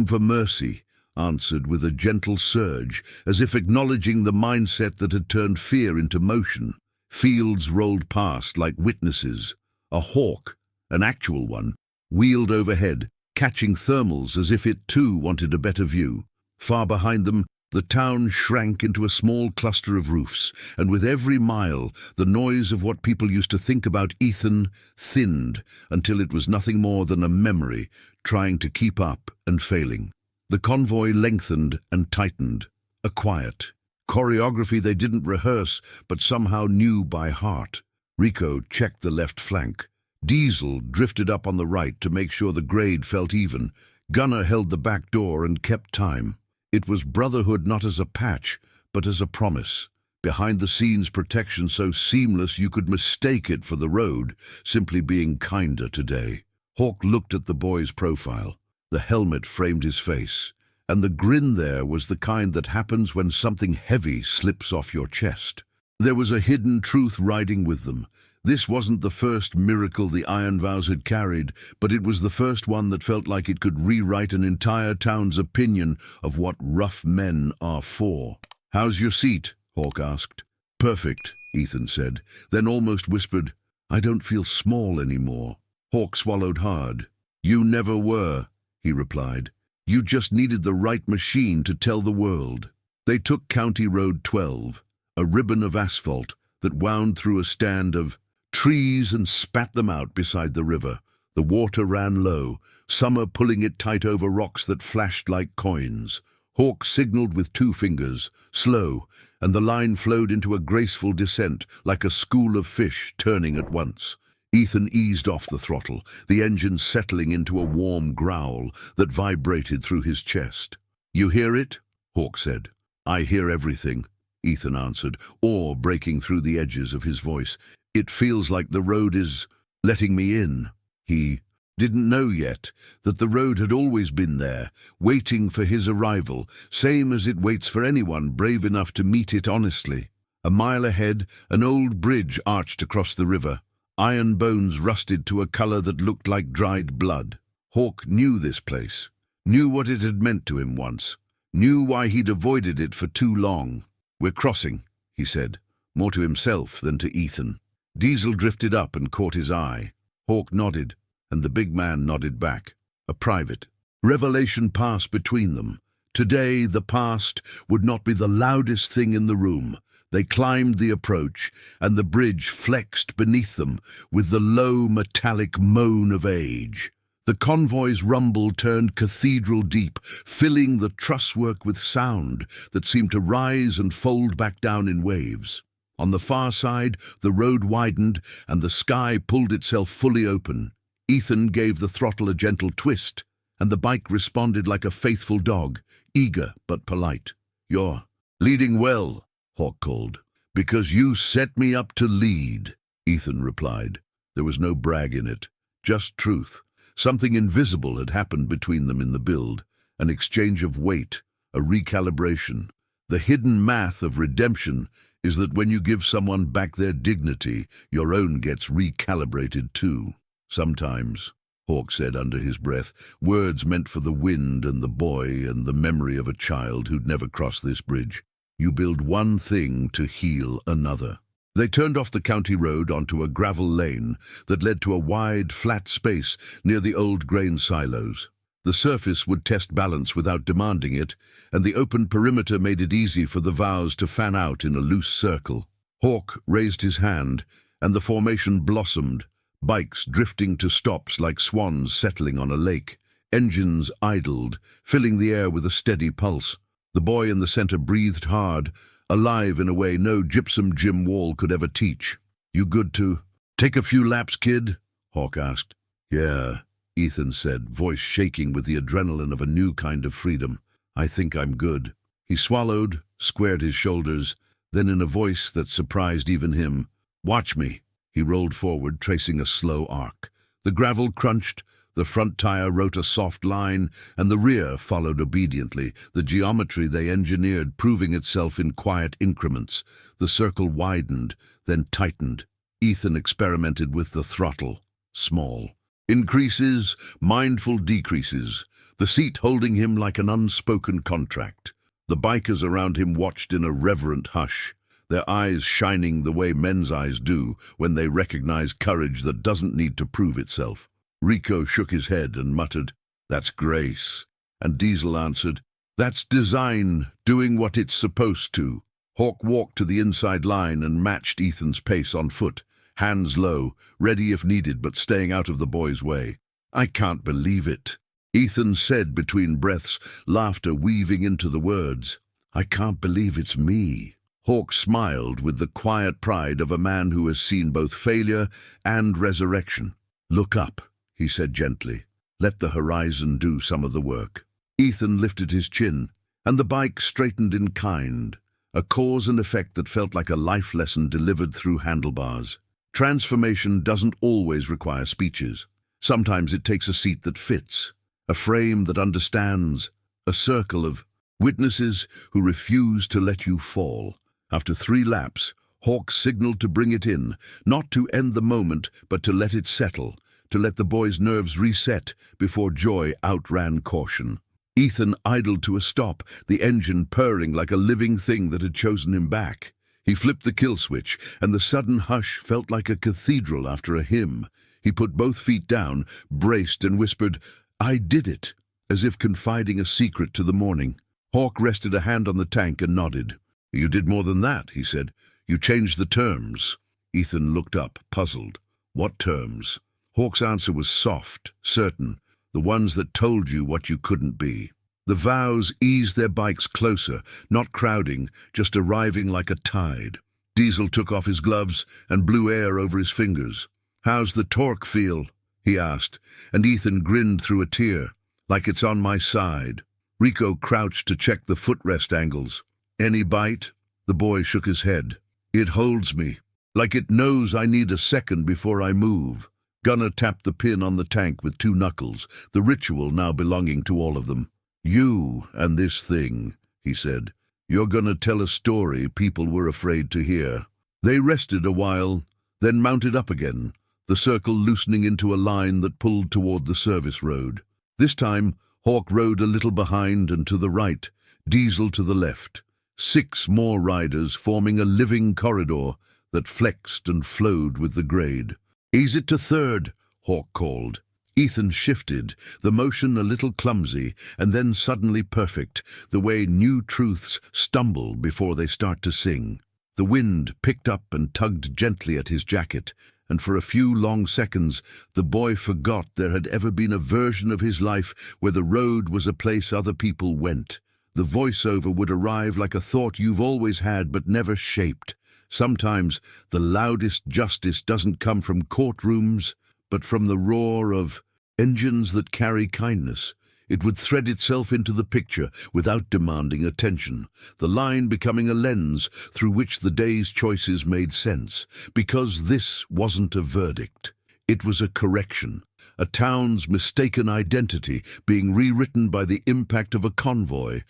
"For mercy," answered with a gentle surge, as if acknowledging the mindset that had turned fear into motion. Fields rolled past like witnesses. A hawk, an actual one, wheeled overhead, catching thermals as if it too wanted a better view. Far behind them, the town shrank into a small cluster of roofs, and with every mile, the noise of what people used to think about Ethan thinned until it was nothing more than a memory, trying to keep up and failing. The convoy lengthened and tightened, a quiet choreography they didn't rehearse but somehow knew by heart. Rico checked the left flank. Diesel drifted up on the right to make sure the grade felt even. Gunner held the back door and kept time. It was brotherhood not as a patch, but as a promise. Behind-the-scenes protection so seamless you could mistake it for the road, simply being kinder today. Hawk looked at the boy's profile. The helmet framed his face, and the grin there was the kind that happens when something heavy slips off your chest. There was a hidden truth riding with them. This wasn't the first miracle the Iron Vows had carried, but it was the first one that felt like it could rewrite an entire town's opinion of what rough men are for. "How's your seat?" Hawk asked. "Perfect," Ethan said, then almost whispered, "I don't feel small anymore." Hawk swallowed hard. "You never were," he replied. "You just needed the right machine to tell the world." They took County Road 12, a ribbon of asphalt that wound through a stand of trees and spat them out beside the river. The water ran low, summer pulling it tight over rocks that flashed like coins. Hawk signaled with 2 fingers, slow, and the line flowed into a graceful descent, like a school of fish turning at once. Ethan eased off the throttle, the engine settling into a warm growl that vibrated through his chest. "You hear it?" Hawk said. "I hear everything," Ethan answered, awe breaking through the edges of his voice. "It feels like the road is letting me in." He didn't know yet that the road had always been there, waiting for his arrival, same as it waits for anyone brave enough to meet it honestly. A mile ahead, an old bridge arched across the river. Iron bones rusted to a color that looked like dried blood. Hawk knew this place, knew what it had meant to him once, knew why he'd avoided it for too long. "We're crossing," he said, more to himself than to Ethan. Diesel drifted up and caught his eye. Hawk nodded, and the big man nodded back. A private revelation passed between them. Today, the past would not be the loudest thing in the room. They climbed the approach, and the bridge flexed beneath them with the low metallic moan of age. The convoy's rumble turned cathedral deep, filling the trusswork with sound that seemed to rise and fold back down in waves. On the far side, the road widened, and the sky pulled itself fully open. Ethan gave the throttle a gentle twist, and the bike responded like a faithful dog, eager but polite. "You're leading well," Hawk called. "Because you set me up to lead," Ethan replied. There was no brag in it, just truth. Something invisible had happened between them in the build, an exchange of weight, a recalibration. The hidden math of redemption is that when you give someone back their dignity, your own gets recalibrated too. Sometimes, Hawk said under his breath, words meant for the wind and the boy and the memory of a child who'd never crossed this bridge. You build one thing to heal another. They turned off the county road onto a gravel lane that led to a wide, flat space near the old grain silos. The surface would test balance without demanding it, and the open perimeter made it easy for the vows to fan out in a loose circle. Hawk raised his hand, and the formation blossomed, bikes drifting to stops like swans settling on a lake. Engines idled, filling the air with a steady pulse. The boy in the center breathed hard, alive in a way no gypsum gym wall could ever teach. "You good to take a few laps, kid?" Hawk asked. "Yeah," Ethan said, voice shaking with the adrenaline of a new kind of freedom. "I think I'm good." He swallowed, squared his shoulders, then in a voice that surprised even him, "Watch me." He rolled forward, tracing a slow arc. The gravel crunched, the front tire wrote a soft line, and the rear followed obediently, the geometry they engineered proving itself in quiet increments. The circle widened, then tightened. Ethan experimented with the throttle. Small increases, mindful decreases, the seat holding him like an unspoken contract. The bikers around him watched in a reverent hush, their eyes shining the way men's eyes do when they recognize courage that doesn't need to prove itself. Rico shook his head and muttered, "That's grace." And Diesel answered, "That's design, doing what it's supposed to." Hawk walked to the inside line and matched Ethan's pace on foot, hands low, ready if needed but staying out of the boy's way. "I can't believe it," Ethan said between breaths, laughter weaving into the words. "I can't believe it's me." Hawk smiled with the quiet pride of a man who has seen both failure and resurrection. "Look up," he said gently. "Let the horizon do some of the work." Ethan lifted his chin, and the bike straightened in kind, a cause and effect that felt like a life lesson delivered through handlebars. Transformation doesn't always require speeches. Sometimes it takes a seat that fits, a frame that understands, a circle of witnesses who refuse to let you fall. After 3 laps, Hawk signaled to bring it in, not to end the moment, but to let it settle, to let the boy's nerves reset before joy outran caution. Ethan idled to a stop, the engine purring like a living thing that had chosen him back. He flipped the kill switch, and the sudden hush felt like a cathedral after a hymn. He put both feet down, braced, and whispered, "I did it," as if confiding a secret to the morning. Hawk rested a hand on the tank and nodded. "You did more than that," he said. "You changed the terms." Ethan looked up, puzzled. "What terms?" Hawk's answer was soft, certain, the ones that told you what you couldn't be. The vows eased their bikes closer, not crowding, just arriving like a tide. Diesel took off his gloves and blew air over his fingers. "How's the torque feel?" he asked, and Ethan grinned through a tear. "Like it's on my side." Rico crouched to check the footrest angles. "Any bite?" The boy shook his head. "It holds me, like it knows I need a second before I move." Gunner tapped the pin on the tank with 2 knuckles, the ritual now belonging to all of them. "You and this thing," he said. "You're gonna tell a story people were afraid to hear." They rested a while, then mounted up again, the circle loosening into a line that pulled toward the service road. This time, Hawk rode a little behind and to the right, Diesel to the left. 6 more riders forming a living corridor that flexed and flowed with the grade. "Ease it to 3rd, Hawk called. Ethan shifted, the motion a little clumsy, and then suddenly perfect, the way new truths stumble before they start to sing. The wind picked up and tugged gently at his jacket, and for a few long seconds the boy forgot there had ever been a version of his life where the road was a place other people went. The voiceover would arrive like a thought you've always had but never shaped. Sometimes the loudest justice doesn't come from courtrooms, but from the roar of engines that carry kindness. It would thread itself into the picture without demanding attention, the line becoming a lens through which the day's choices made sense, because this wasn't a verdict. It was a correction, a town's mistaken identity being rewritten by the impact of a convoy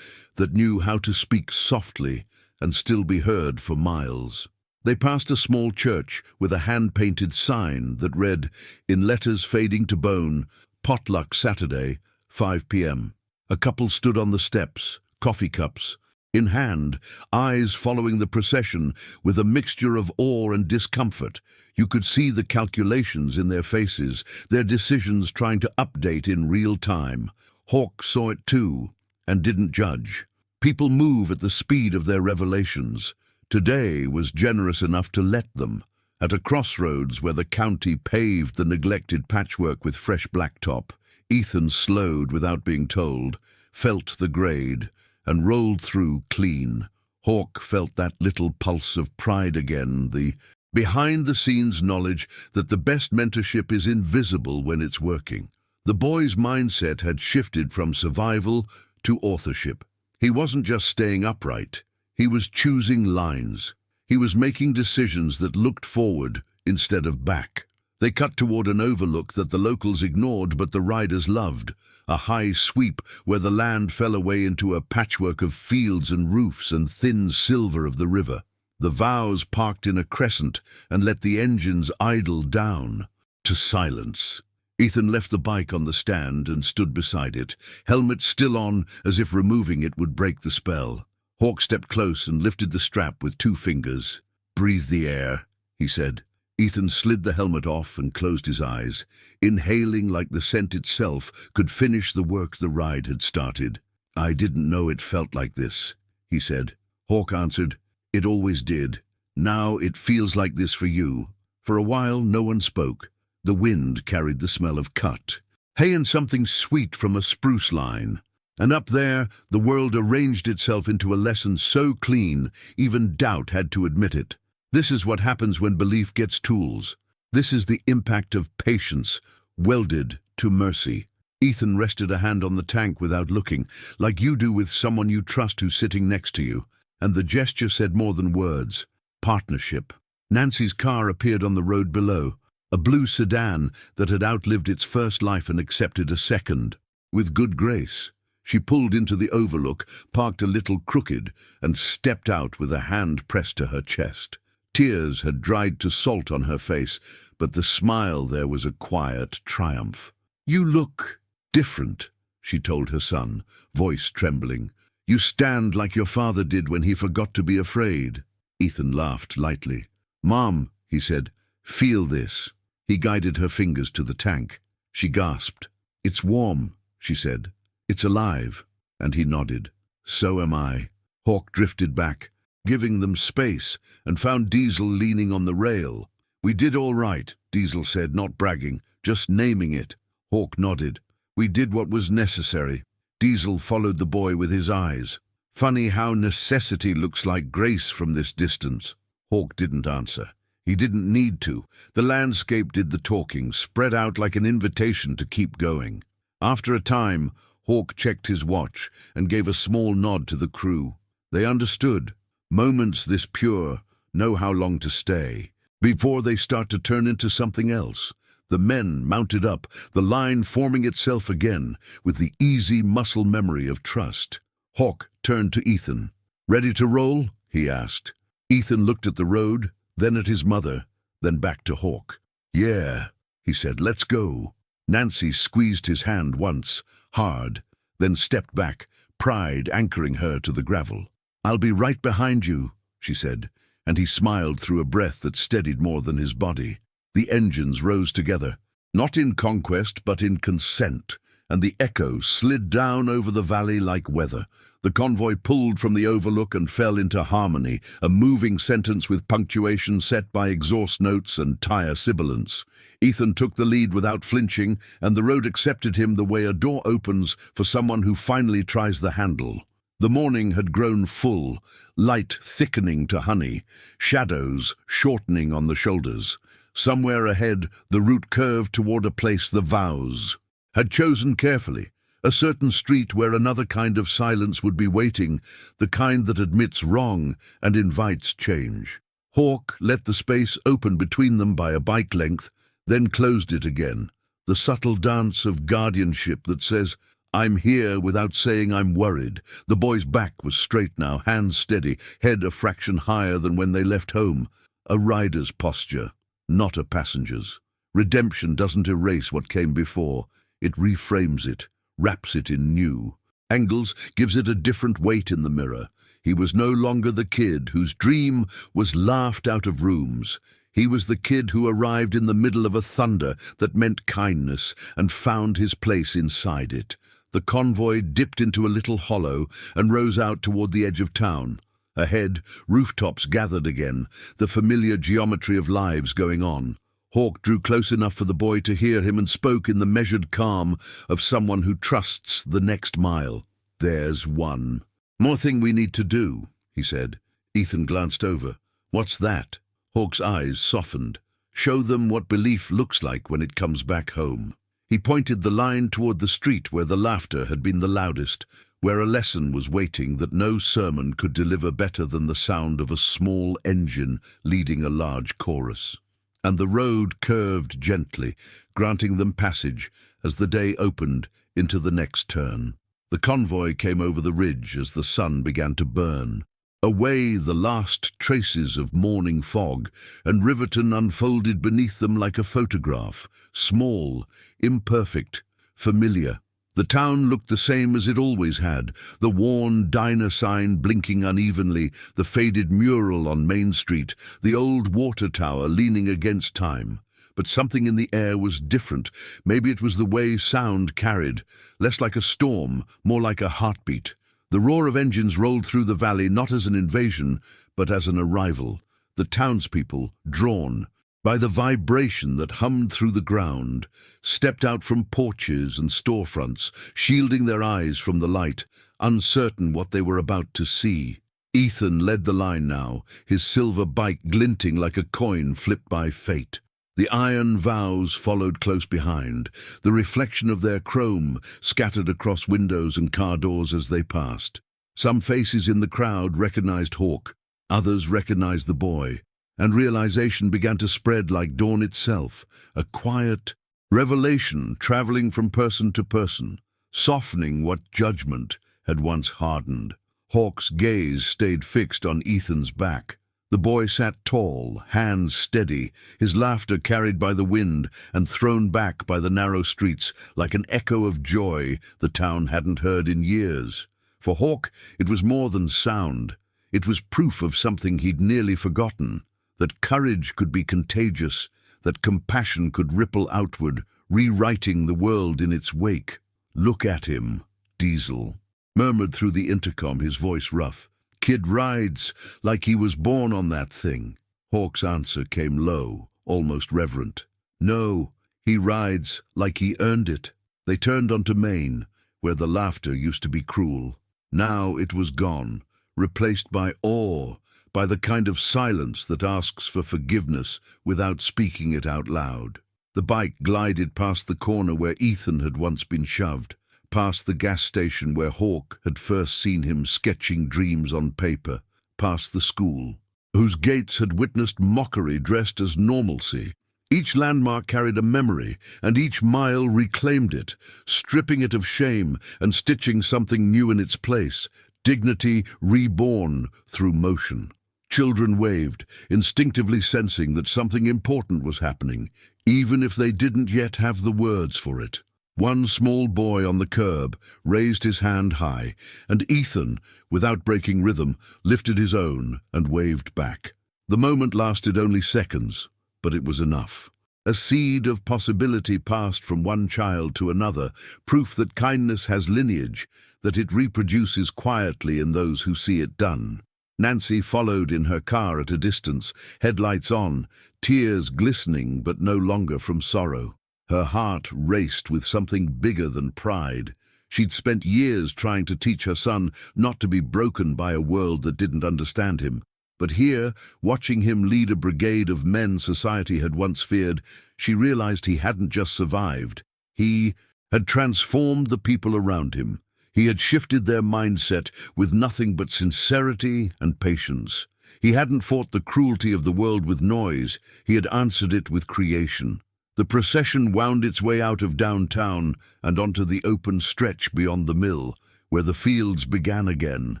that knew how to speak softly and still be heard for miles. They passed a small church with a hand-painted sign that read, in letters fading to bone, "Potluck Saturday, 5 p.m. A couple stood on the steps, coffee cups in hand, eyes following the procession with a mixture of awe and discomfort. You could see the calculations in their faces, their decisions trying to update in real time. Hawk saw it too, and didn't judge. People move at the speed of their revelations. Today was generous enough to let them. At a crossroads where the county paved the neglected patchwork with fresh blacktop, Ethan slowed without being told, felt the grade, and rolled through clean. Hawk felt that little pulse of pride again, the behind-the-scenes knowledge that the best mentorship is invisible when it's working. The boy's mindset had shifted from survival to authorship. He wasn't just staying upright. He was choosing lines. He was making decisions that looked forward instead of back. They cut toward an overlook that the locals ignored but the riders loved, a high sweep where the land fell away into a patchwork of fields and roofs and thin silver of the river. The Vows parked in a crescent and let the engines idle down to silence. Ethan left the bike on the stand and stood beside it, helmet still on as if removing it would break the spell. Hawk stepped close and lifted the strap with 2 fingers. "Breathe the air," he said. Ethan slid the helmet off and closed his eyes, inhaling like the scent itself could finish the work the ride had started. "I didn't know it felt like this," he said. Hawk answered, "It always did. Now it feels like this for you." For a while no one spoke. The wind carried the smell of cut hay and something sweet from a spruce line. And up there, the world arranged itself into a lesson so clean, even doubt had to admit it. This is what happens when belief gets tools. This is the impact of patience, welded to mercy. Ethan rested a hand on the tank without looking, like you do with someone you trust who's sitting next to you. And the gesture said more than words. Partnership. Nancy's car appeared on the road below, a blue sedan that had outlived its first life and accepted a second. With good grace. She pulled into the overlook, parked a little crooked, and stepped out with a hand pressed to her chest. Tears had dried to salt on her face, but the smile there was a quiet triumph. "You look different," she told her son, voice trembling. "You stand like your father did when he forgot to be afraid." Ethan laughed lightly. "Mom," he said, "feel this." He guided her fingers to the tank. She gasped. "It's warm," she said. "It's alive." And he nodded. "So am I." Hawk drifted back, giving them space, and found Diesel leaning on the rail. "We did all right," Diesel said, not bragging, just naming it. Hawk nodded. "We did what was necessary." Diesel followed the boy with his eyes. "Funny how necessity looks like grace from this distance." Hawk didn't answer. He didn't need to. The landscape did the talking, spread out like an invitation to keep going. After a time, Hawk checked his watch and gave a small nod to the crew. They understood. Moments this pure know how long to stay, before they start to turn into something else. The men mounted up, the line forming itself again, with the easy muscle memory of trust. Hawk turned to Ethan. "Ready to roll?" he asked. Ethan looked at the road, then at his mother, then back to Hawk. "Yeah," he said, "let's go." Nancy squeezed his hand once, hard, then stepped back, pride anchoring her to the gravel. "I'll be right behind you," she said, and he smiled through a breath that steadied more than his body. The engines rose together, not in conquest but in consent, and the echo slid down over the valley like weather. The convoy pulled from the overlook and fell into harmony, a moving sentence with punctuation set by exhaust notes and tire sibilance. Ethan took the lead without flinching, and the road accepted him the way a door opens for someone who finally tries the handle. The morning had grown full, light thickening to honey, shadows shortening on the shoulders. Somewhere ahead, the route curved toward a place the Vows had chosen carefully, a certain street where another kind of silence would be waiting, the kind that admits wrong and invites change. Hawk let the space open between them by a bike length, then closed it again. The subtle dance of guardianship that says, "I'm here," without saying I'm worried. The boy's back was straight now, hands steady, head a fraction higher than when they left home. A rider's posture, not a passenger's. Redemption doesn't erase what came before. It reframes it, wraps it in new angles, gives it a different weight in the mirror. He was no longer the kid whose dream was laughed out of rooms. He was the kid who arrived in the middle of a thunder that meant kindness and found his place inside it. The convoy dipped into a little hollow and rose out toward the edge of town. Ahead, rooftops gathered again, the familiar geometry of lives going on. Hawk drew close enough for the boy to hear him and spoke in the measured calm of someone who trusts the next mile. "There's one more thing we need to do," he said. Ethan glanced over. "What's that?" Hawk's eyes softened. "Show them what belief looks like when it comes back home." He pointed the line toward the street where the laughter had been the loudest, where a lesson was waiting that no sermon could deliver better than the sound of a small engine leading a large chorus. And the road curved gently, granting them passage as the day opened into the next turn. The convoy came over the ridge as the sun began to burn. Away the last traces of morning fog, and Riverton unfolded beneath them like a photograph, small, imperfect, familiar. The town looked the same as it always had, the worn diner sign blinking unevenly, the faded mural on Main Street, the old water tower leaning against time. But something in the air was different. Maybe it was the way sound carried, less like a storm, more like a heartbeat. The roar of engines rolled through the valley not as an invasion, but as an arrival. The townspeople, drawn by the vibration that hummed through the ground, stepped out from porches and storefronts, shielding their eyes from the light, uncertain what they were about to see. Ethan led the line now, his silver bike glinting like a coin flipped by fate. The iron vows followed close behind, the reflection of their chrome scattered across windows and car doors as they passed. Some faces in the crowd recognized Hawk, others recognized the boy, and realization began to spread like dawn itself, a quiet revelation traveling from person to person, softening what judgment had once hardened. Hawk's gaze stayed fixed on Ethan's back. The boy sat tall, hands steady, his laughter carried by the wind and thrown back by the narrow streets like an echo of joy the town hadn't heard in years. For Hawk, it was more than sound. It was proof of something he'd nearly forgotten, that courage could be contagious, that compassion could ripple outward, rewriting the world in its wake. "Look at him," Diesel murmured through the intercom, his voice rough. "Kid rides like he was born on that thing." Hawk's answer came low, almost reverent. "No, he rides like he earned it." They turned onto Main, where the laughter used to be cruel. Now it was gone, replaced by awe, by the kind of silence that asks for forgiveness without speaking it out loud. The bike glided past the corner where Ethan had once been shoved, past the gas station where Hawk had first seen him sketching dreams on paper, past the school, whose gates had witnessed mockery dressed as normalcy. Each landmark carried a memory, and each mile reclaimed it, stripping it of shame and stitching something new in its place, dignity reborn through motion. Children waved, instinctively sensing that something important was happening, even if they didn't yet have the words for it. One small boy on the curb raised his hand high, and Ethan, without breaking rhythm, lifted his own and waved back. The moment lasted only seconds, but it was enough. A seed of possibility passed from one child to another, proof that kindness has lineage, that it reproduces quietly in those who see it done. Nancy followed in her car at a distance, headlights on, tears glistening but no longer from sorrow. Her heart raced with something bigger than pride. She'd spent years trying to teach her son not to be broken by a world that didn't understand him. But here, watching him lead a brigade of men society had once feared, she realized he hadn't just survived. He had transformed the people around him. He had shifted their mindset with nothing but sincerity and patience. He hadn't fought the cruelty of the world with noise. He had answered it with creation. The procession wound its way out of downtown and onto the open stretch beyond the mill, where the fields began again,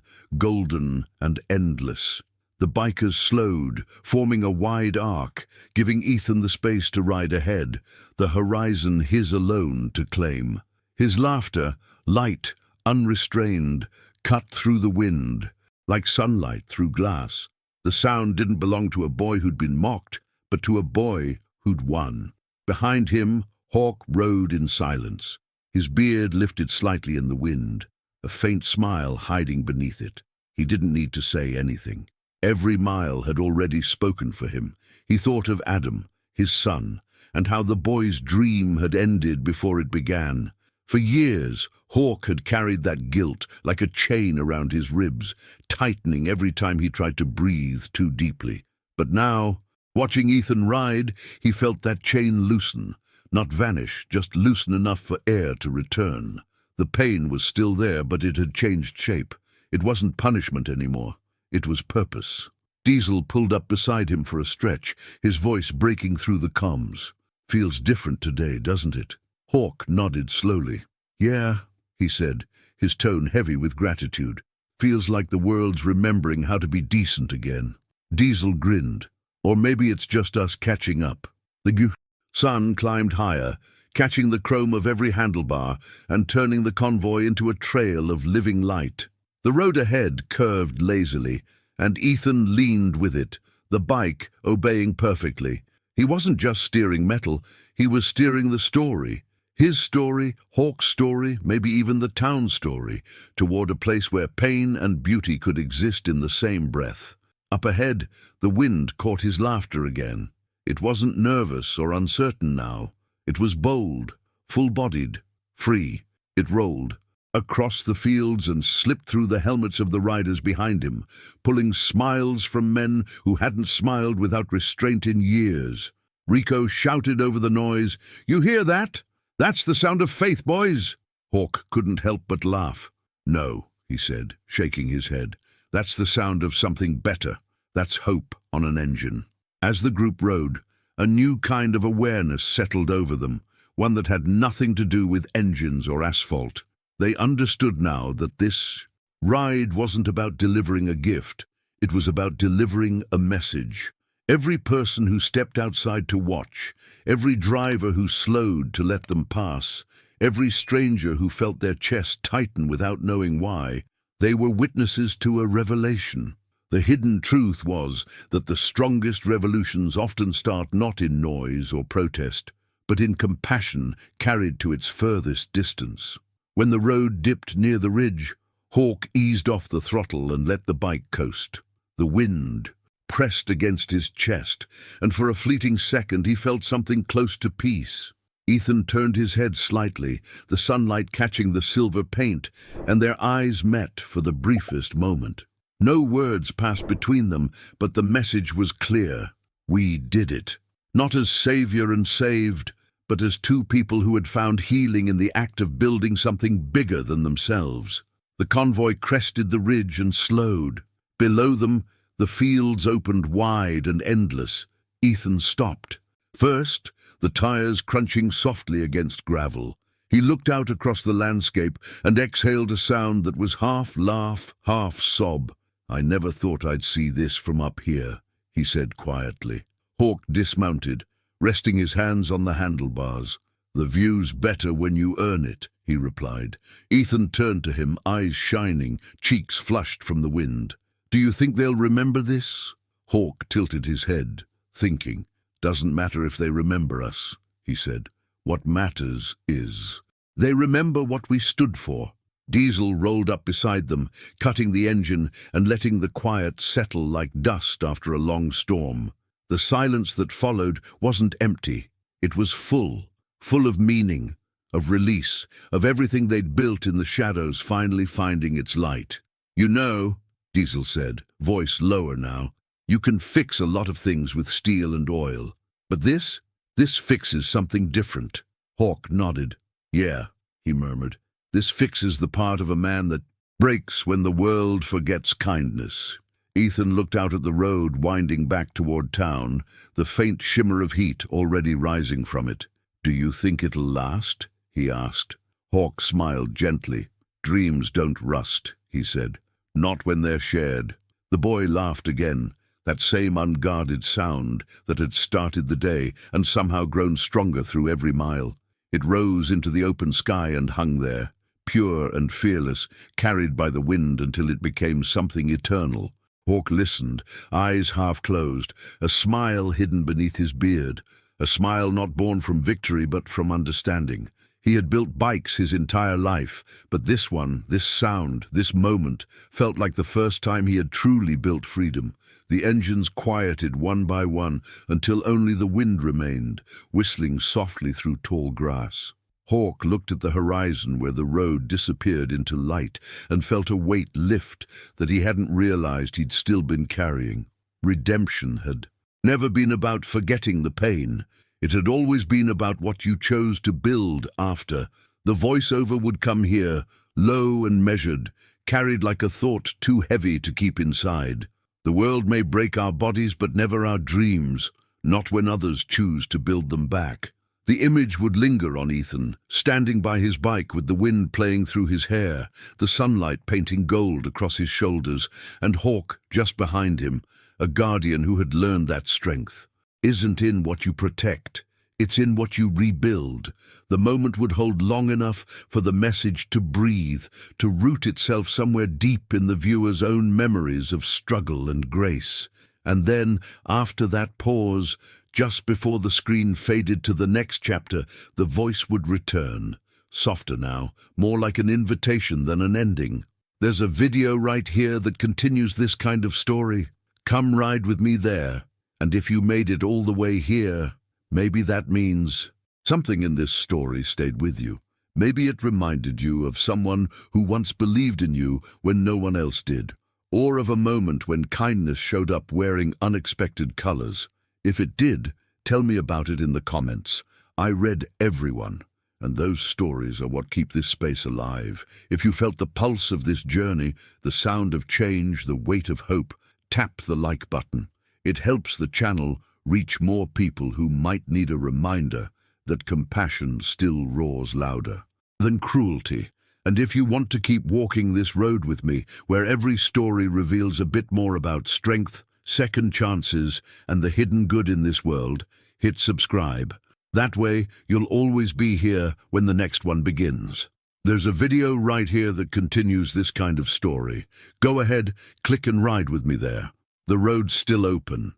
golden and endless. The bikers slowed, forming a wide arc, giving Ethan the space to ride ahead, the horizon his alone to claim. His laughter, light, unrestrained, cut through the wind, like sunlight through glass. The sound didn't belong to a boy who'd been mocked, but to a boy who'd won. Behind him, Hawk rode in silence, his beard lifted slightly in the wind, a faint smile hiding beneath it. He didn't need to say anything. Every mile had already spoken for him. He thought of Adam, his son, and how the boy's dream had ended before it began. For years, Hawk had carried that guilt like a chain around his ribs, tightening every time he tried to breathe too deeply. But now, watching Ethan ride, he felt that chain loosen, not vanish, just loosen enough for air to return. The pain was still there, but it had changed shape. It wasn't punishment anymore. It was purpose. Diesel pulled up beside him for a stretch, his voice breaking through the comms. "Feels different today, doesn't it?" Hawk nodded slowly. "Yeah," he said, his tone heavy with gratitude. "Feels like the world's remembering how to be decent again." Diesel grinned. "Or maybe it's just us catching up." The sun climbed higher, catching the chrome of every handlebar and turning the convoy into a trail of living light. The road ahead curved lazily, and Ethan leaned with it, the bike obeying perfectly. He wasn't just steering metal, he was steering the story. His story, Hawk's story, maybe even the town's story, toward a place where pain and beauty could exist in the same breath. Up ahead, the wind caught his laughter again. It wasn't nervous or uncertain now. It was bold, full-bodied, free. It rolled across the fields and slipped through the helmets of the riders behind him, pulling smiles from men who hadn't smiled without restraint in years. Rico shouted over the noise, "You hear that? That's the sound of faith, boys!" Hawk couldn't help but laugh. "No," he said, shaking his head. "That's the sound of something better. That's hope on an engine." As the group rode, a new kind of awareness settled over them, one that had nothing to do with engines or asphalt. They understood now that this ride wasn't about delivering a gift, it was about delivering a message. Every person who stepped outside to watch, every driver who slowed to let them pass, every stranger who felt their chest tighten without knowing why, they were witnesses to a revelation. The hidden truth was that the strongest revolutions often start not in noise or protest, but in compassion carried to its furthest distance. When the road dipped near the ridge, Hawk eased off the throttle and let the bike coast. The wind pressed against his chest, and for a fleeting second he felt something close to peace. Ethan turned his head slightly, the sunlight catching the silver paint, and their eyes met for the briefest moment. No words passed between them, but the message was clear. We did it. Not as savior and saved, but as two people who had found healing in the act of building something bigger than themselves. The convoy crested the ridge and slowed. Below them, the fields opened wide and endless. Ethan stopped. First, the tires crunching softly against gravel. He looked out across the landscape and exhaled a sound that was half laugh, half sob. "I never thought I'd see this from up here," he said quietly. Hawk dismounted, resting his hands on the handlebars. "The view's better when you earn it," he replied. Ethan turned to him, eyes shining, cheeks flushed from the wind. "Do you think they'll remember this?" Hawk tilted his head, thinking. "Doesn't matter if they remember us," he said. "What matters is they remember what we stood for." Diesel rolled up beside them, cutting the engine and letting the quiet settle like dust after a long storm. The silence that followed wasn't empty. It was full of meaning, of release, of everything they'd built in the shadows finally finding its light. "You know," Diesel said, voice lower now, "you can fix a lot of things with steel and oil. But this fixes something different." Hawk nodded. "Yeah," he murmured. "This fixes the part of a man that breaks when the world forgets kindness." Ethan looked out at the road winding back toward town, the faint shimmer of heat already rising from it. "Do you think it'll last?" he asked. Hawk smiled gently. "Dreams don't rust," he said. "Not when they're shared." The boy laughed again, that same unguarded sound that had started the day and somehow grown stronger through every mile. It rose into the open sky and hung there, pure and fearless, carried by the wind until it became something eternal. Hawk listened, eyes half closed, a smile hidden beneath his beard, a smile not born from victory but from understanding. He had built bikes his entire life, but this one, this sound, this moment, felt like the first time he had truly built freedom. The engines quieted one by one until only the wind remained, whistling softly through tall grass. Hawk looked at the horizon where the road disappeared into light and felt a weight lift that he hadn't realized he'd still been carrying. Redemption had never been about forgetting the pain. It had always been about what you chose to build after. The voiceover would come here, low and measured, carried like a thought too heavy to keep inside. The world may break our bodies but never our dreams, not when others choose to build them back. The image would linger on Ethan, standing by his bike with the wind playing through his hair, the sunlight painting gold across his shoulders, and Hawk just behind him, a guardian who had learned that strength isn't in what you protect, it's in what you rebuild. The moment would hold long enough for the message to breathe, to root itself somewhere deep in the viewer's own memories of struggle and grace. And then, after that pause, just before the screen faded to the next chapter, the voice would return, softer now, more like an invitation than an ending. "There's a video right here that continues this kind of story. Come ride with me there. And if you made it all the way here, maybe that means..." Something in this story stayed with you. Maybe it reminded you of someone who once believed in you when no one else did, or of a moment when kindness showed up wearing unexpected colors. If it did, tell me about it in the comments. I read everyone, and those stories are what keep this space alive. If you felt the pulse of this journey, the sound of change, the weight of hope, tap the like button. It helps the channel reach more people who might need a reminder that compassion still roars louder than cruelty. And if you want to keep walking this road with me, where every story reveals a bit more about strength, second chances, and the hidden good in this world, hit subscribe. That way, you'll always be here when the next one begins. There's a video right here that continues this kind of story. Go ahead, click and ride with me there. The road's still open.